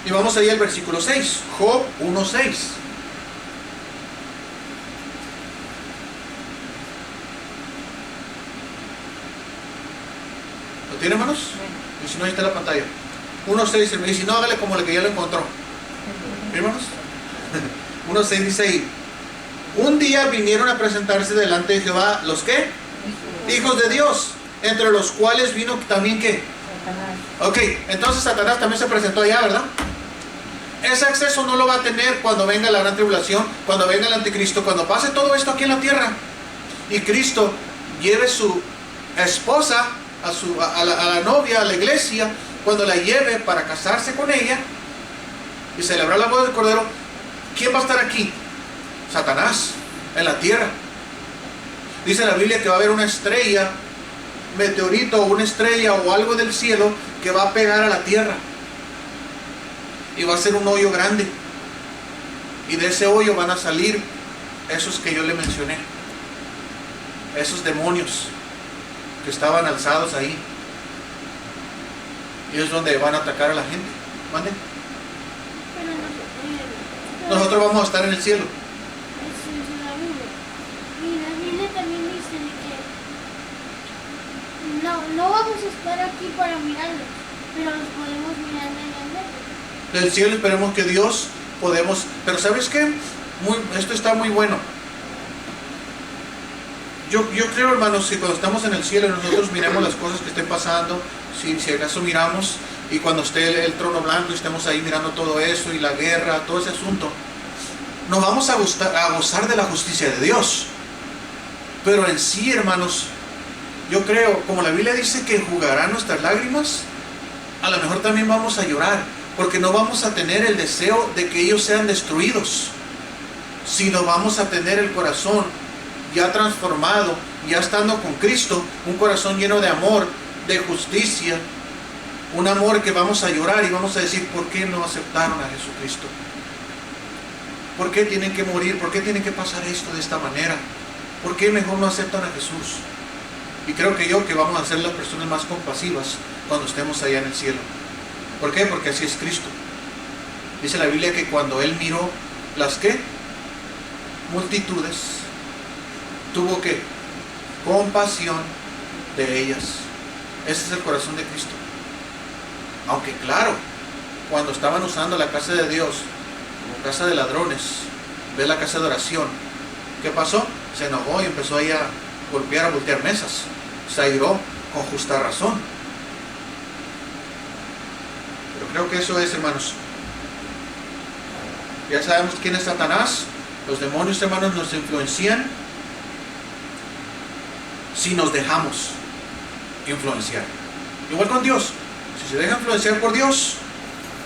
Y vamos ahí al versículo 6, Job 1:6. ¿Lo tiene, hermanos? Y si no, ahí está la pantalla. 1:6, me dice, no, hágale como el que ya lo encontró. ¿Sí, hermanos? 1:6 dice ahí: un día vinieron a presentarse delante de Jehová, ¿los qué? Hijos de Dios, entre los cuales vino también ¿qué? Satanás. Ok, entonces Satanás también se presentó allá, ¿verdad? Ese acceso no lo va a tener cuando venga la gran tribulación, cuando venga el anticristo, cuando pase todo esto aquí en la tierra y Cristo lleve su esposa a la novia, a la iglesia, cuando la lleve para casarse con ella y celebrar la boda del Cordero. ¿Quién va a estar aquí? Satanás, en la tierra. Dice la Biblia que va a haber una estrella, meteorito o una estrella o algo del cielo que va a pegar a la tierra y va a ser un hoyo grande, y de ese hoyo van a salir esos que yo le mencioné, esos demonios que estaban alzados ahí, y es donde van a atacar a la gente. ¿Mande? Nosotros vamos a estar en el cielo. Y la Biblia también dice que no vamos a estar aquí para mirarlos, pero los podemos mirar desde lejos. Del cielo esperemos que Dios podemos. Pero ¿sabes qué? Esto está muy bueno. Yo creo, hermanos, que cuando estamos en el cielo nosotros miremos las cosas que estén pasando, si acaso miramos, y cuando esté el trono blanco y estemos ahí mirando todo eso y la guerra, todo ese asunto, nos vamos a gozar de la justicia de Dios. Pero en sí, hermanos, yo creo, como la Biblia dice que enjugará nuestras lágrimas, a lo mejor también vamos a llorar, porque no vamos a tener el deseo de que ellos sean destruidos, sino vamos a tener el corazón ya transformado, ya estando con Cristo, un corazón lleno de amor, de justicia, un amor que vamos a llorar y vamos a decir, ¿por qué no aceptaron a Jesucristo? ¿Por qué tienen que morir? ¿Por qué tiene que pasar esto de esta manera? ¿Por qué mejor no aceptan a Jesús? Y creo que vamos a ser las personas más compasivas cuando estemos allá en el cielo. ¿Por qué? Porque así es Cristo. Dice la Biblia que cuando Él miró las ¿qué? Multitudes, tuvo ¿qué? compasión de ellas. Ese es el corazón de Cristo. Aunque claro, cuando estaban usando la casa de Dios como casa de ladrones, ve la casa de oración, ¿qué pasó? Se enojó y empezó ahí a golpear, a voltear mesas. Se airó con justa razón. Pero creo que eso es, hermanos. Ya sabemos quién es Satanás. Los demonios, hermanos, nos influencian si nos dejamos influenciar. Igual con Dios. Si se deja influenciar por Dios,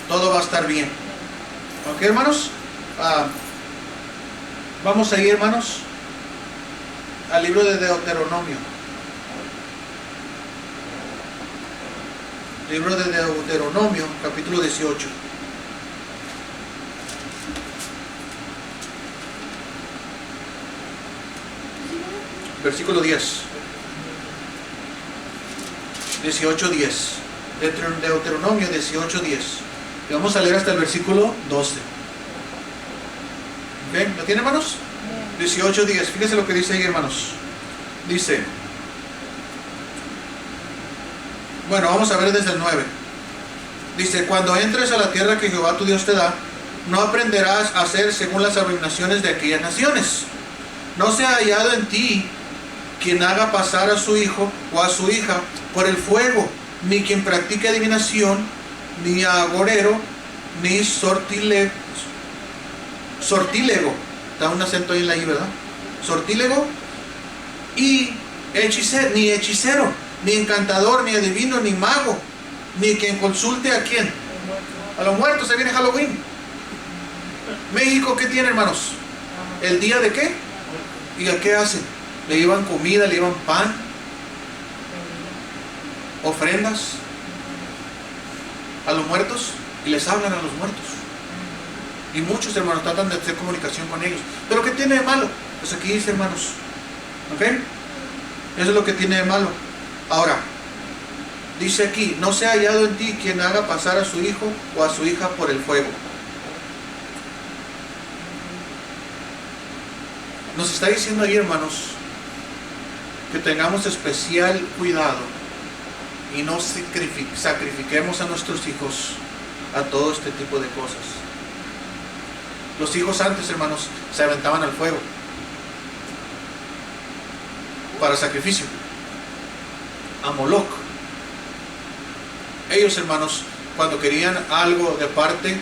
todo va a estar bien. ¿Ok, hermanos? Vamos a ir, hermanos, al libro de Deuteronomio. Libro de Deuteronomio, capítulo 18. Versículo 10. 18:10. Deuteronomio 18:10. Y vamos a leer hasta el versículo 12. ¿Ok? ¿Lo tienen, hermanos? 18:10. Fíjense lo que dice ahí, hermanos. Dice, bueno, vamos a ver desde el 9. Dice, cuando entres a la tierra que Jehová tu Dios te da, no aprenderás a hacer según las abominaciones de aquellas naciones. No sea hallado en ti quien haga pasar a su hijo o a su hija por el fuego, ni quien practique adivinación, ni agorero, ni sortílego. Está un acento ahí en la I, ¿verdad? Sortílego. Y ni hechicero, ni encantador, ni adivino, ni mago, ni quien consulte a quién. A los muertos. Se viene Halloween. México, ¿qué tiene, hermanos? ¿El día de qué? ¿Y a qué hacen? Le llevan comida, le llevan pan, ofrendas a los muertos y les hablan a los muertos. Y muchos, hermanos, tratan de hacer comunicación con ellos. ¿Pero qué tiene de malo? Pues aquí dice, hermanos. ¿Ok? Eso es lo que tiene de malo. Ahora, dice aquí, no sea hallado en ti quien haga pasar a su hijo o a su hija por el fuego. Nos está diciendo ahí, hermanos, que tengamos especial cuidado y no sacrifiquemos a nuestros hijos a todo este tipo de cosas. Los hijos antes, hermanos, se aventaban al fuego para sacrificio a Moloch. Ellos, hermanos, cuando querían algo de parte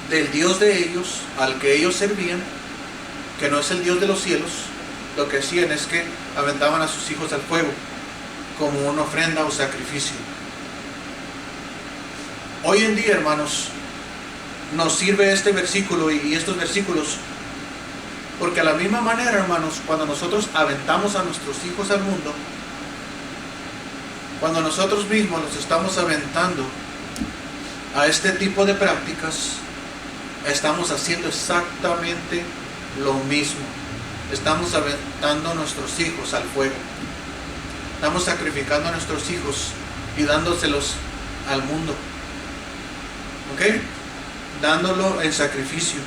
del Dios de ellos, al que ellos servían, que no es el Dios de los cielos, lo que hacían es que aventaban a sus hijos al fuego como una ofrenda o sacrificio. Hoy en día, hermanos, nos sirve este versículo y estos versículos porque a la misma manera, hermanos, cuando nosotros aventamos a nuestros hijos al mundo, cuando nosotros mismos los estamos aventando a este tipo de prácticas, estamos haciendo exactamente lo mismo. Estamos aventando a nuestros hijos al fuego. Estamos sacrificando a nuestros hijos y dándoselos al mundo. ¿Ok? Dándolo en sacrificio.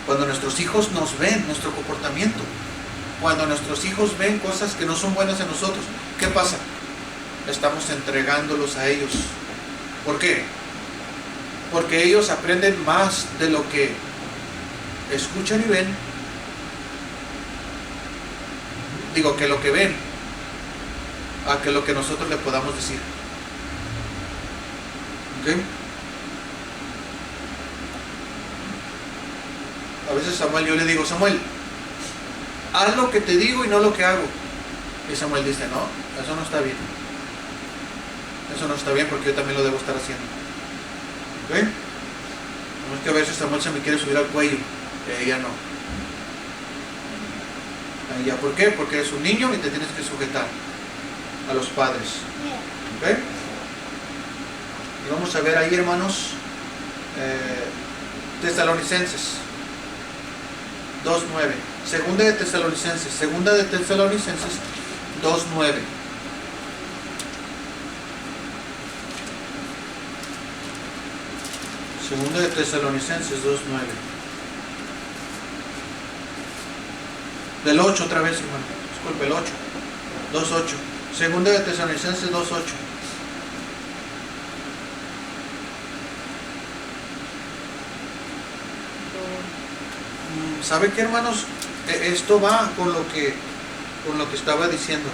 Cuando nuestros hijos nos ven nuestro comportamiento, cuando nuestros hijos ven cosas que no son buenas en nosotros, ¿qué pasa? Estamos entregándolos a ellos. ¿Por qué? Porque ellos aprenden más de lo que escuchan y ven, digo, que lo que ven, a que lo que nosotros le podamos decir. ¿Ok? A veces Samuel, yo le digo, Samuel, haz lo que te digo y no lo que hago. Y Samuel dice, no, eso no está bien. Eso no está bien porque yo también lo debo estar haciendo. ¿Ok? No es que a veces Samuel se me quiere subir al cuello, ella no. ¿Ya por qué? Porque eres un niño y te tienes que sujetar a los padres. ¿Ok? Y vamos a ver ahí, hermanos, Tesalonicenses 2:9. Segunda de Tesalonicenses 2:9. Segunda de Tesalonicenses 2:9. Del 8 otra vez, hermano. Disculpe, el 8. 2:8. Segunda de Tesalonicenses 2:8. ¿Sabe qué, hermanos? Esto va con lo que estaba diciendo.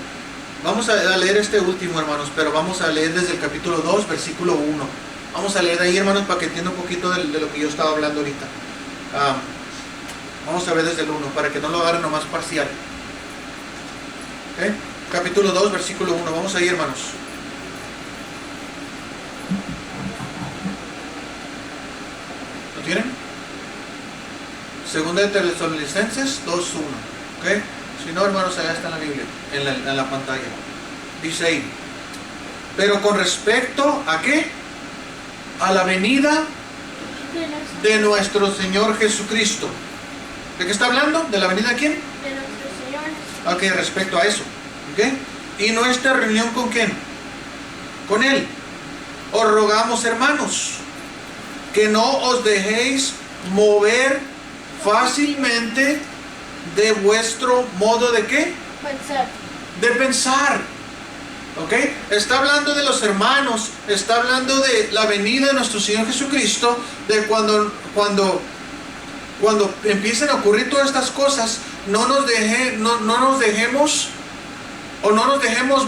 Vamos a leer este último, hermanos, pero vamos a leer desde el capítulo 2, versículo 1. Vamos a leer de ahí, hermanos, para que entienda un poquito de lo que yo estaba hablando ahorita. Vamos a ver desde el 1, para que no lo agarren nomás parcial. ¿Okay? Capítulo 2, versículo 1. Vamos ahí, hermanos. ¿Lo tienen? Segunda de Tesalonicenses 2:1. ¿Ok? Si no, hermanos, allá está en la Biblia, en la pantalla. Dice ahí: pero con respecto a ¿qué? A la venida de nuestro Señor Jesucristo. ¿De qué está hablando? ¿De la venida de quién? De nuestro Señor. Ok, respecto a eso. ¿Ok? ¿Y nuestra reunión con quién? Con Él. Os rogamos, hermanos, que no os dejéis mover fácilmente de vuestro modo de ¿qué? Pensar. De pensar. ¿Ok? Está hablando de los hermanos, está hablando de la venida de nuestro Señor Jesucristo, de cuando empiecen a ocurrir todas estas cosas, no nos dejemos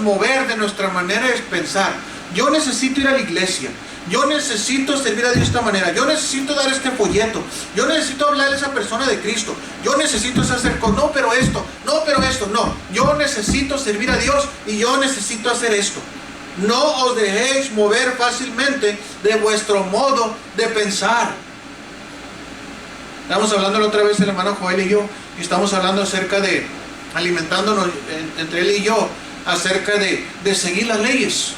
mover de nuestra manera de pensar. Yo necesito ir a la iglesia, yo necesito servir a Dios de esta manera, yo necesito dar este folleto, yo necesito hablarle a esa persona de Cristo, yo necesito hacer cosas, no, pero esto, no, yo necesito servir a Dios y yo necesito hacer esto. No os dejéis mover fácilmente de vuestro modo de pensar. Estamos hablando la otra vez el hermano Joel y yo, y estamos hablando acerca de alimentándonos entre él y yo, acerca de seguir las leyes,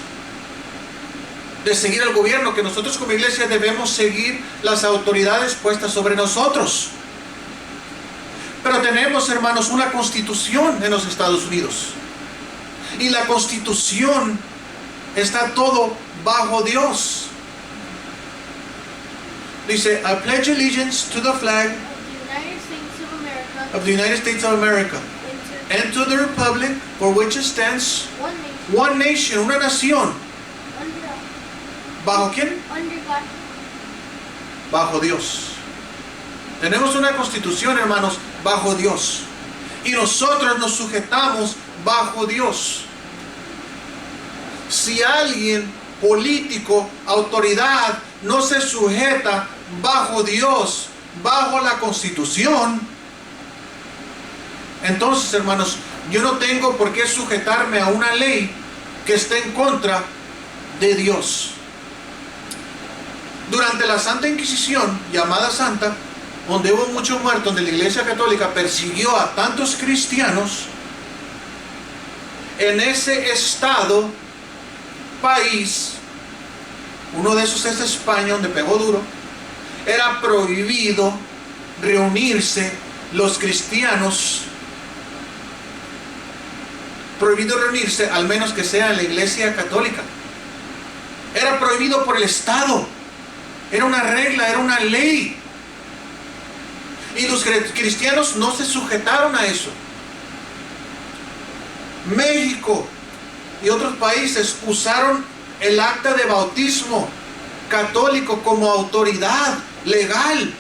de seguir al gobierno, que nosotros como iglesia debemos seguir las autoridades puestas sobre nosotros. Pero tenemos, hermanos, una constitución en los Estados Unidos, y la constitución está todo bajo Dios. Dice: I pledge allegiance to the flag of the United States of America and to the republic for which it stands, one nation, una nación. ¿Bajo quién? Bajo Dios. Tenemos una constitución, hermanos, bajo Dios, y nosotros nos sujetamos bajo Dios. Si alguien, político, autoridad, no se sujeta bajo Dios, bajo la constitución, entonces, hermanos, yo no tengo por qué sujetarme a una ley que esté en contra de Dios. Durante la Santa Inquisición, llamada Santa, donde hubo muchos muertos, donde la Iglesia Católica persiguió a tantos cristianos, en ese estado, país, uno de esos es España, donde pegó duro, era prohibido reunirse los cristianos, prohibido reunirse, al menos que sea en la Iglesia Católica. Era prohibido por el Estado, era una regla, era una ley, y los cristianos no se sujetaron a eso. México y otros países usaron el acta de bautismo católico como autoridad legal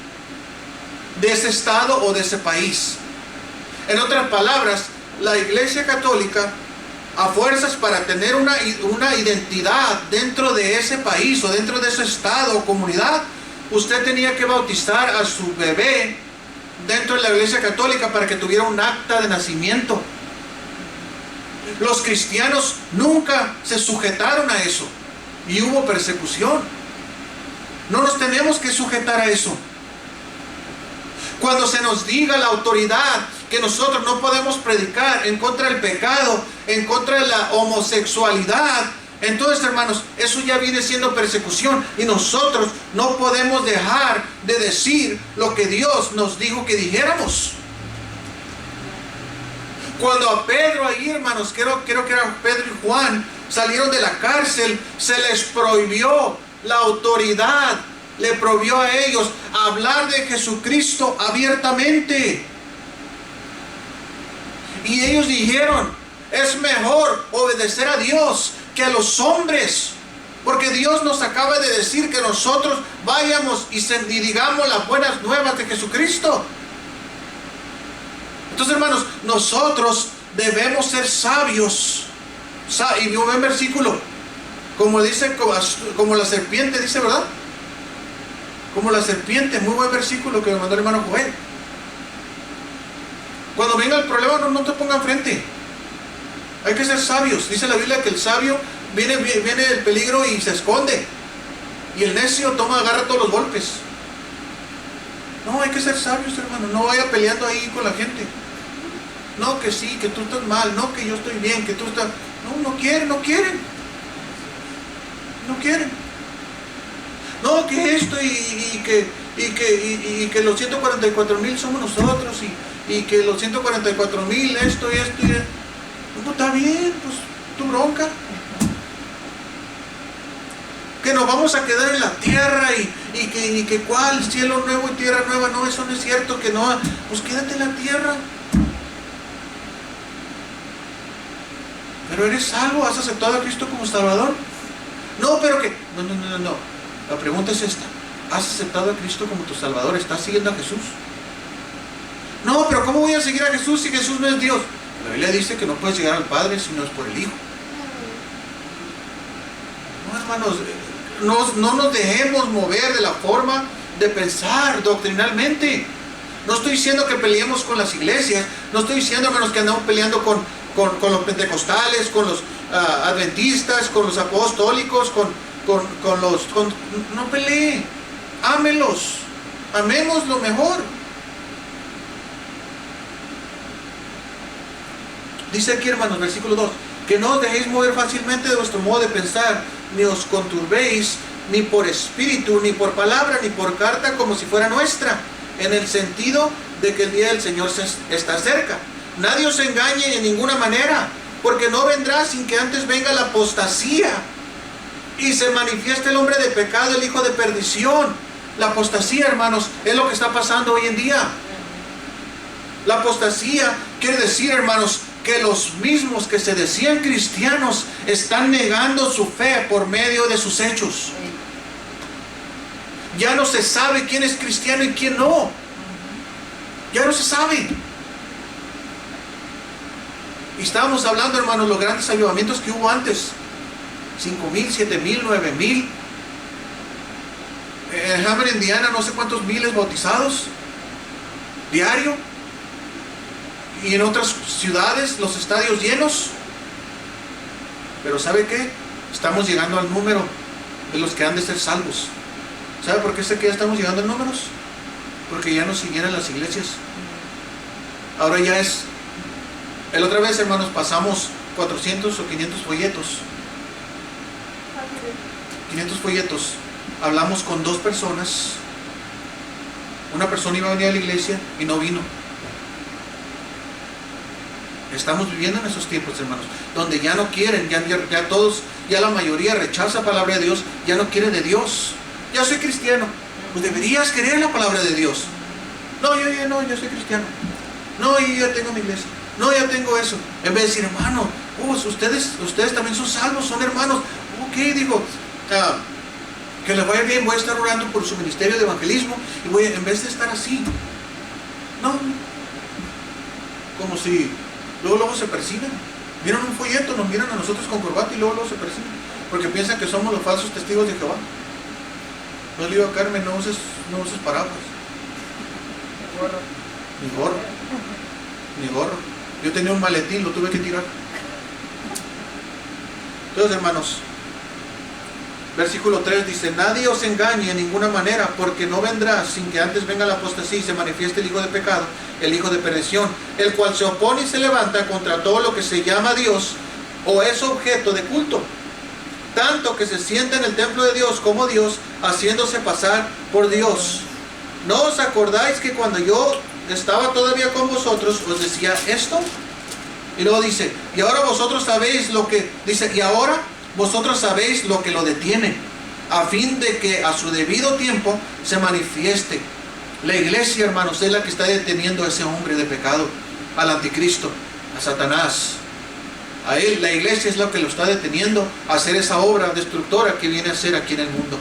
de ese estado o de ese país. En otras palabras, la Iglesia Católica, a fuerzas, para tener una identidad dentro de ese país o dentro de ese estado o comunidad, usted tenía que bautizar a su bebé dentro de la Iglesia Católica para que tuviera un acta de nacimiento. Los cristianos nunca se sujetaron a eso y hubo persecución. No nos tenemos que sujetar a eso. Cuando se nos diga la autoridad que nosotros no podemos predicar en contra del pecado, en contra de la homosexualidad, entonces, hermanos, eso ya viene siendo persecución, y nosotros no podemos dejar de decir lo que Dios nos dijo que dijéramos. Cuando a Pedro ahí, hermanos, creo que eran Pedro y Juan, salieron de la cárcel, se les prohibió, la autoridad le prohibió a ellos hablar de Jesucristo abiertamente. Y ellos dijeron: es mejor obedecer a Dios que a los hombres. Porque Dios nos acaba de decir que nosotros vayamos y digamos las buenas nuevas de Jesucristo. Entonces, hermanos, nosotros debemos ser sabios. Y un buen versículo, como dice, como la serpiente, dice, ¿verdad? Como la serpiente, muy buen versículo que me mandó el hermano Joel. Cuando venga el problema, no te pongan frente. Hay que ser sabios. Dice la Biblia que el sabio viene el peligro y se esconde. Y el necio agarra todos los golpes. No, hay que ser sabios, hermano. No vaya peleando ahí con la gente. No, que sí, que tú estás mal. No, que yo estoy bien, que tú estás... No quieren. No quieren. No, que esto y que los 144,000 somos nosotros y que los 144,000 esto y esto y esto. No, está bien, pues tu bronca. Que nos vamos a quedar en la tierra y que cuál, cielo nuevo y tierra nueva. No, eso no es cierto, que no. Pues quédate en la tierra. Pero eres salvo, has aceptado a Cristo como Salvador. No, pero que... No. La pregunta es esta. ¿Has aceptado a Cristo como tu Salvador? ¿Estás siguiendo a Jesús? No, pero ¿cómo voy a seguir a Jesús si Jesús no es Dios? La Biblia dice que no puedes llegar al Padre si no es por el Hijo. No, hermanos, no nos dejemos mover de la forma de pensar doctrinalmente. No estoy diciendo que peleemos con las iglesias. No estoy diciendo, hermanos, que andamos peleando con los pentecostales, con los adventistas, con los apostólicos, no pelee. Ámelos. Amemos lo mejor. Dice aquí, hermanos, versículo 2, que no os dejéis mover fácilmente de vuestro modo de pensar, ni os conturbéis, ni por espíritu, ni por palabra, ni por carta, como si fuera nuestra, en el sentido de que el día del Señor está cerca. Nadie os engañe en ninguna manera, porque no vendrá sin que antes venga la apostasía y se manifieste el hombre de pecado, el hijo de perdición. La apostasía, hermanos, es lo que está pasando hoy en día. La apostasía quiere decir, hermanos, que los mismos que se decían cristianos están negando su fe por medio de sus hechos. Ya no se sabe quién es cristiano y quién no. Ya no se sabe. Y estábamos hablando, hermanos, los grandes avivamientos que hubo antes. 5,000, 7,000, 9,000. En Hammer, Indiana, no sé cuántos miles bautizados diario. Y en otras ciudades, los estadios llenos. Pero ¿sabe qué? Estamos llegando al número de los que han de ser salvos. ¿Sabe por qué sé que ya estamos llegando a números? Porque ya no se llenan las iglesias. Ahora ya es... La otra vez, hermanos, pasamos 400 o 500 folletos. 500 folletos. Hablamos con 2 personas. Una persona iba a venir a la iglesia y no vino. Estamos viviendo en esos tiempos, hermanos, donde ya no quieren, ya todos, ya la mayoría rechaza la palabra de Dios, ya no quiere de Dios. Ya soy cristiano. Pues deberías querer la palabra de Dios. No, yo soy cristiano. No, yo ya tengo mi iglesia. No, ya tengo eso. En vez de decir, hermano, ustedes también son salvos, son hermanos. Ok, digo, que les vaya bien, voy a estar orando por su ministerio de evangelismo y en vez de estar así, no, como si luego se persiguen. Miran un folleto, nos miran a nosotros con corbata y luego se persiguen, porque piensan que somos los falsos testigos de Jehová. No le digo a Carmen, no uses paraguas, ni gorro. Yo tenía un maletín, lo tuve que tirar. Entonces, hermanos, versículo 3 dice: nadie os engañe en ninguna manera, porque no vendrá sin que antes venga la apostasía y se manifieste el hijo de pecado, el hijo de perdición, el cual se opone y se levanta contra todo lo que se llama Dios o es objeto de culto, tanto que se sienta en el templo de Dios como Dios, haciéndose pasar por Dios. ¿No os acordáis que cuando yo estaba todavía con vosotros os decía esto? Y luego dice, y ahora vosotros sabéis lo que lo detiene, a fin de que a su debido tiempo se manifieste. La iglesia, hermanos, es la que está deteniendo a ese hombre de pecado, al anticristo, a Satanás. A él, la iglesia es lo que lo está deteniendo a hacer esa obra destructora que viene a hacer aquí en el mundo.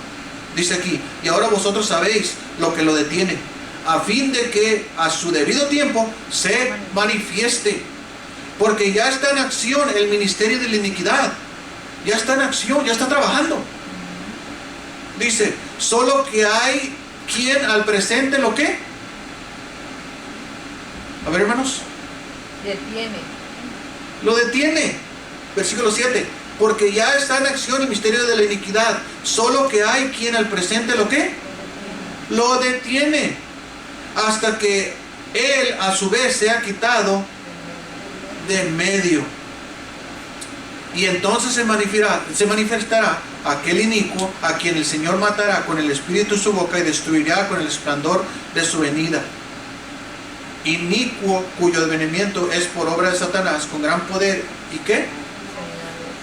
Dice aquí, y ahora vosotros sabéis lo que lo detiene, a fin de que a su debido tiempo se manifieste. Porque ya está en acción el ministerio de la iniquidad. Ya está en acción, ya está trabajando. Dice, solo que hay quien al presente lo que. A ver, hermanos. Detiene. Lo detiene. Versículo 7. Porque ya está en acción el misterio de la iniquidad. Solo que hay quien al presente lo que. Lo detiene. Hasta que él a su vez sea quitado de en medio. Y entonces se manifestará aquel inicuo a quien el Señor matará con el espíritu de su boca y destruirá con el esplendor de su venida. Inicuo cuyo advenimiento es por obra de Satanás con gran poder. ¿Y qué?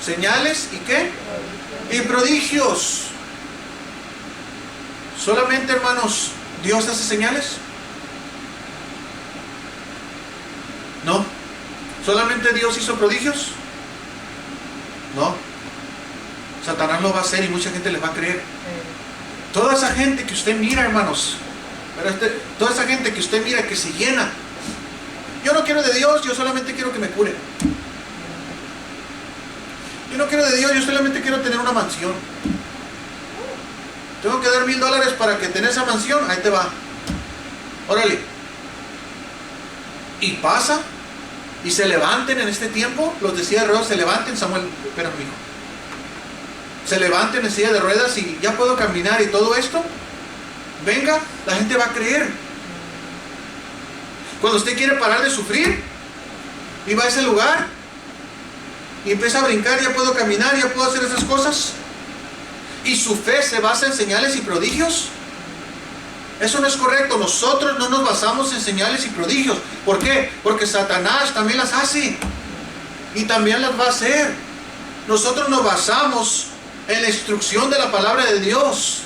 Señales. ¿Y qué? Y prodigios. Solamente, hermanos, ¿Dios hace señales? No. ¿Solamente Dios hizo prodigios? No. Satanás lo va a hacer y mucha gente le va a creer. Toda esa gente que usted mira, hermanos, toda esa gente que usted mira que se llena. Yo no quiero de Dios, yo solamente quiero que me cure. Yo no quiero de Dios, yo solamente quiero tener una mansión. Tengo que dar $1000 para que tenga esa mansión, ahí te va. Órale. Y pasa. Y se levanten en este tiempo, los de silla de ruedas se levanten, Samuel, espérame, hijo. Se levanten en silla de ruedas y ya puedo caminar y todo esto. Venga, la gente va a creer. Cuando usted quiere parar de sufrir y va a ese lugar y empieza a brincar, ya puedo caminar, ya puedo hacer esas cosas. Y su fe se basa en señales y prodigios. Eso no es correcto. Nosotros no nos basamos en señales y prodigios. ¿Por qué? Porque Satanás también las hace y también las va a hacer. Nosotros nos basamos en la instrucción de la palabra de Dios,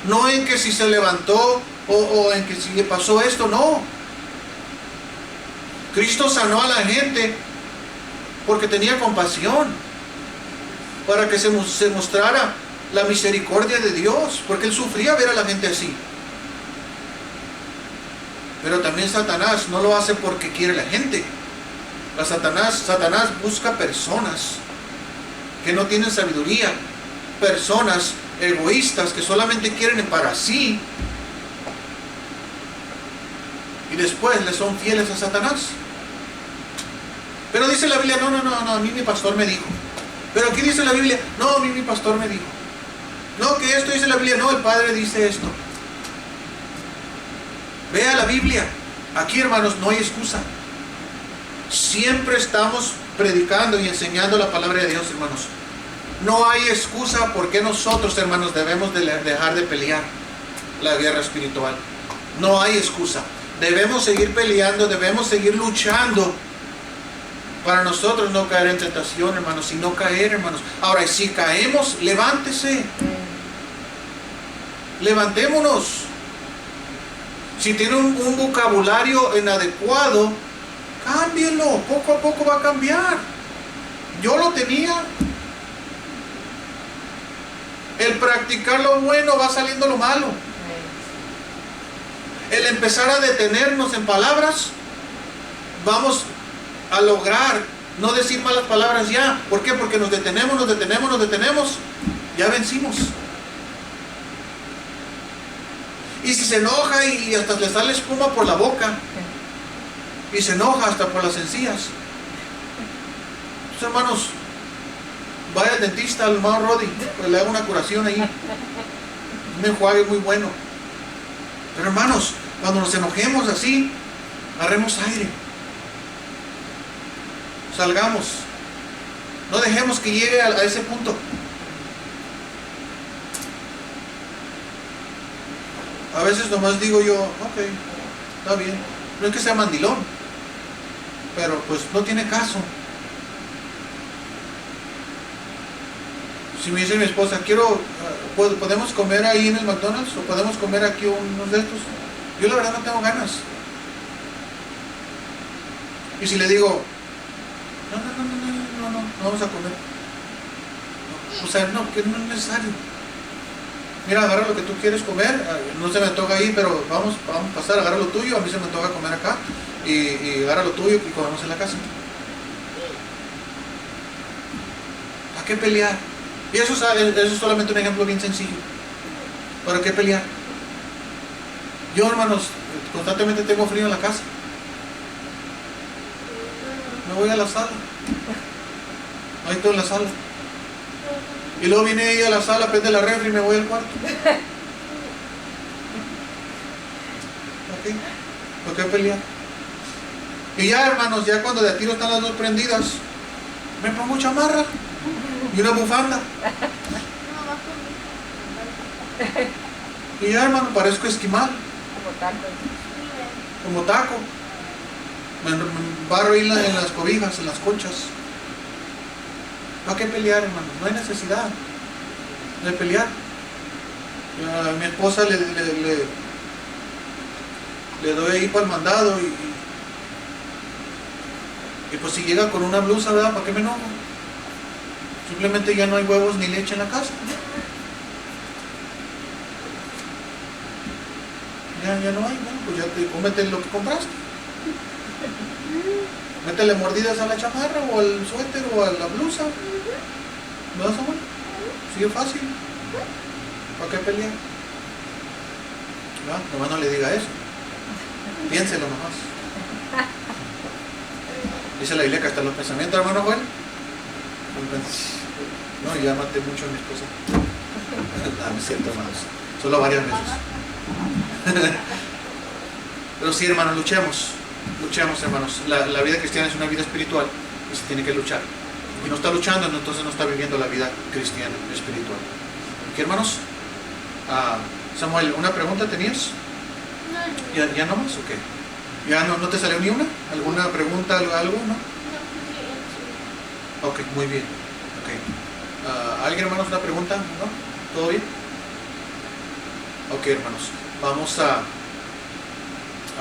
no en que si se levantó o en que si le pasó esto. No. Cristo sanó a la gente porque tenía compasión, para que se mostrara la misericordia de Dios, porque Él sufría ver a la gente así. Pero también Satanás no lo hace porque quiere la gente. Satanás busca personas que no tienen sabiduría, personas egoístas que solamente quieren para sí y después le son fieles a Satanás. Pero dice la Biblia, no, a mí mi pastor me dijo. Pero aquí dice la Biblia, no, a mí mi pastor me dijo. No, que esto dice la Biblia, no, el Padre dice esto. Vea la Biblia. Aquí, hermanos, no hay excusa. Siempre estamos predicando y enseñando la palabra de Dios, hermanos. No hay excusa porque nosotros, hermanos, debemos de dejar de pelear la guerra espiritual. No hay excusa. Debemos seguir peleando, debemos seguir luchando para nosotros no caer en tentación, hermanos, y no caer, hermanos. Ahora, si caemos, levántese. Levantémonos. Si tiene un vocabulario inadecuado, cámbielo. Poco a poco va a cambiar. Yo lo tenía. El practicar lo bueno va saliendo lo malo. El empezar a detenernos en palabras, vamos a lograr no decir malas palabras ya. ¿Por qué? Porque nos detenemos, ya vencimos. Y si se enoja y hasta le sale espuma por la boca, y se enoja hasta por las encías. Entonces, hermanos, vaya al dentista, al hermano Roddy, pues le haga una curación ahí, un enjuague muy bueno. Pero, hermanos, cuando nos enojemos así, agarremos aire, salgamos, no dejemos que llegue a ese punto. A veces nomás digo yo, ok, está bien, no es que sea mandilón, pero pues no tiene caso. Si me dice mi esposa, ¿podemos comer ahí en el McDonald's? ¿O podemos comer aquí unos de estos? Yo la verdad no tengo ganas. Y si le digo, No vamos a comer. No, o sea, no, que no es necesario. Mira, agarra lo que tú quieres comer, no se me antoja ahí, pero vamos a pasar, agarra lo tuyo, a mí se me antoja comer acá, y agarra lo tuyo y comemos en la casa. ¿Para qué pelear? Y eso es solamente un ejemplo bien sencillo. ¿Para qué pelear? Yo, hermanos, constantemente tengo frío en la casa. Me voy a la sala. Ahí estoy en la sala. Y luego viene ella a la sala, prende la refri y me voy al cuarto. ¿Por qué pelear? Y ya, hermanos, ya cuando de a tiro están las dos prendidas, me pongo chamarra y una bufanda. Y ya, hermano, parezco esquimal. Como taco. Me barro ahí en las cobijas, en las conchas. ¿Para qué pelear, hermano? No hay necesidad de pelear. A mi esposa le doy ahí para el mandado y pues si llega con una blusa, ¿verdad? ¿Para qué me enojo? Simplemente ya no hay huevos ni leche en la casa. Ya no hay, bueno, pues ya cómete lo que compraste. Métele mordidas a la chamarra o al suéter o a la blusa. ¿No es amor? Sigue fácil. ¿Para qué pelear? ¿No? Nomás no le diga eso. Piénselo nomás. Dice la Biblia que hasta los pensamientos, hermano Joel. No, ya maté mucho a mi esposa. No, no es cierto, hermanos. Solo varias veces. Pero sí, hermanos, luchemos, hermanos. La vida cristiana es una vida espiritual y se tiene que luchar. Y no está luchando, entonces no está viviendo la vida cristiana espiritual. ¿Qué, hermanos? Samuel, ¿una pregunta tenías? No. ¿Ya no más o qué? ¿Ya no te salió ni una? ¿Alguna pregunta, algo? ¿No? Ok, muy bien. Okay. ¿Alguien, hermanos, una pregunta? ¿No? ¿Todo bien? Ok, hermanos. Vamos a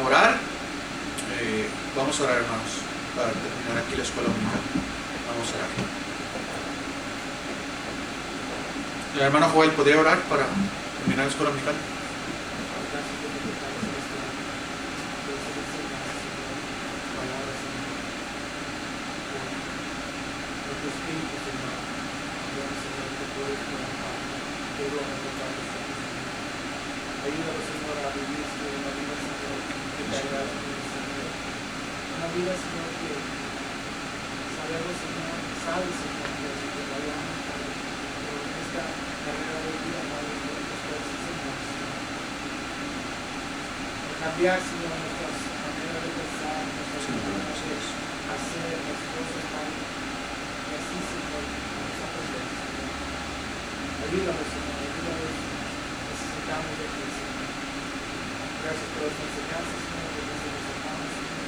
orar. Vamos a orar, hermanos, para terminar aquí la escuela dominical. Vamos a orar. El hermano Joel, ¿podría orar para terminar la escuela dominical? Ayúdanos, Señor, a vivir una vida, Señor, que te agrade, Señor. Una vida, Señor, que sabemos, Señor, sabes, Señor, que vayamos por esta carrera de vida, Padre, que nos puedas enseñar, Señor. Cambiar, Señor, nuestras maneras de pensar, nuestras maneras de hacer las cosas, Padre. Y así, Señor, vamos a aprender, Señor. Ayúdanos, Señor, ayúdanos. Necesitamos de ti, Señor. Gracias por las enseñanzas, Señor, que nos hermanos, Señor.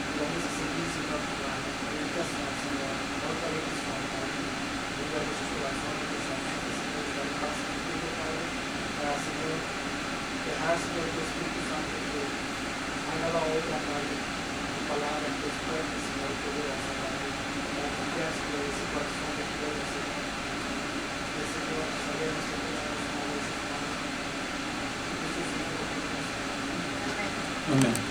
Y vamos a seguir, Señor, con la meditación, Señor. Otra bendición, Padre. Ayuda a nuestros corazones, Señor, dar paz contigo, Padre. Para, Señor, dejar, Señor, tu Espíritu Santo que haga la obra, Padre. Tu palabra, que es fuerte, Señor, que poderosa, Padre. Para cambiar, Señor, ese corazón de fuego, Señor. Que, Señor, sabemos que tenemos. Amén.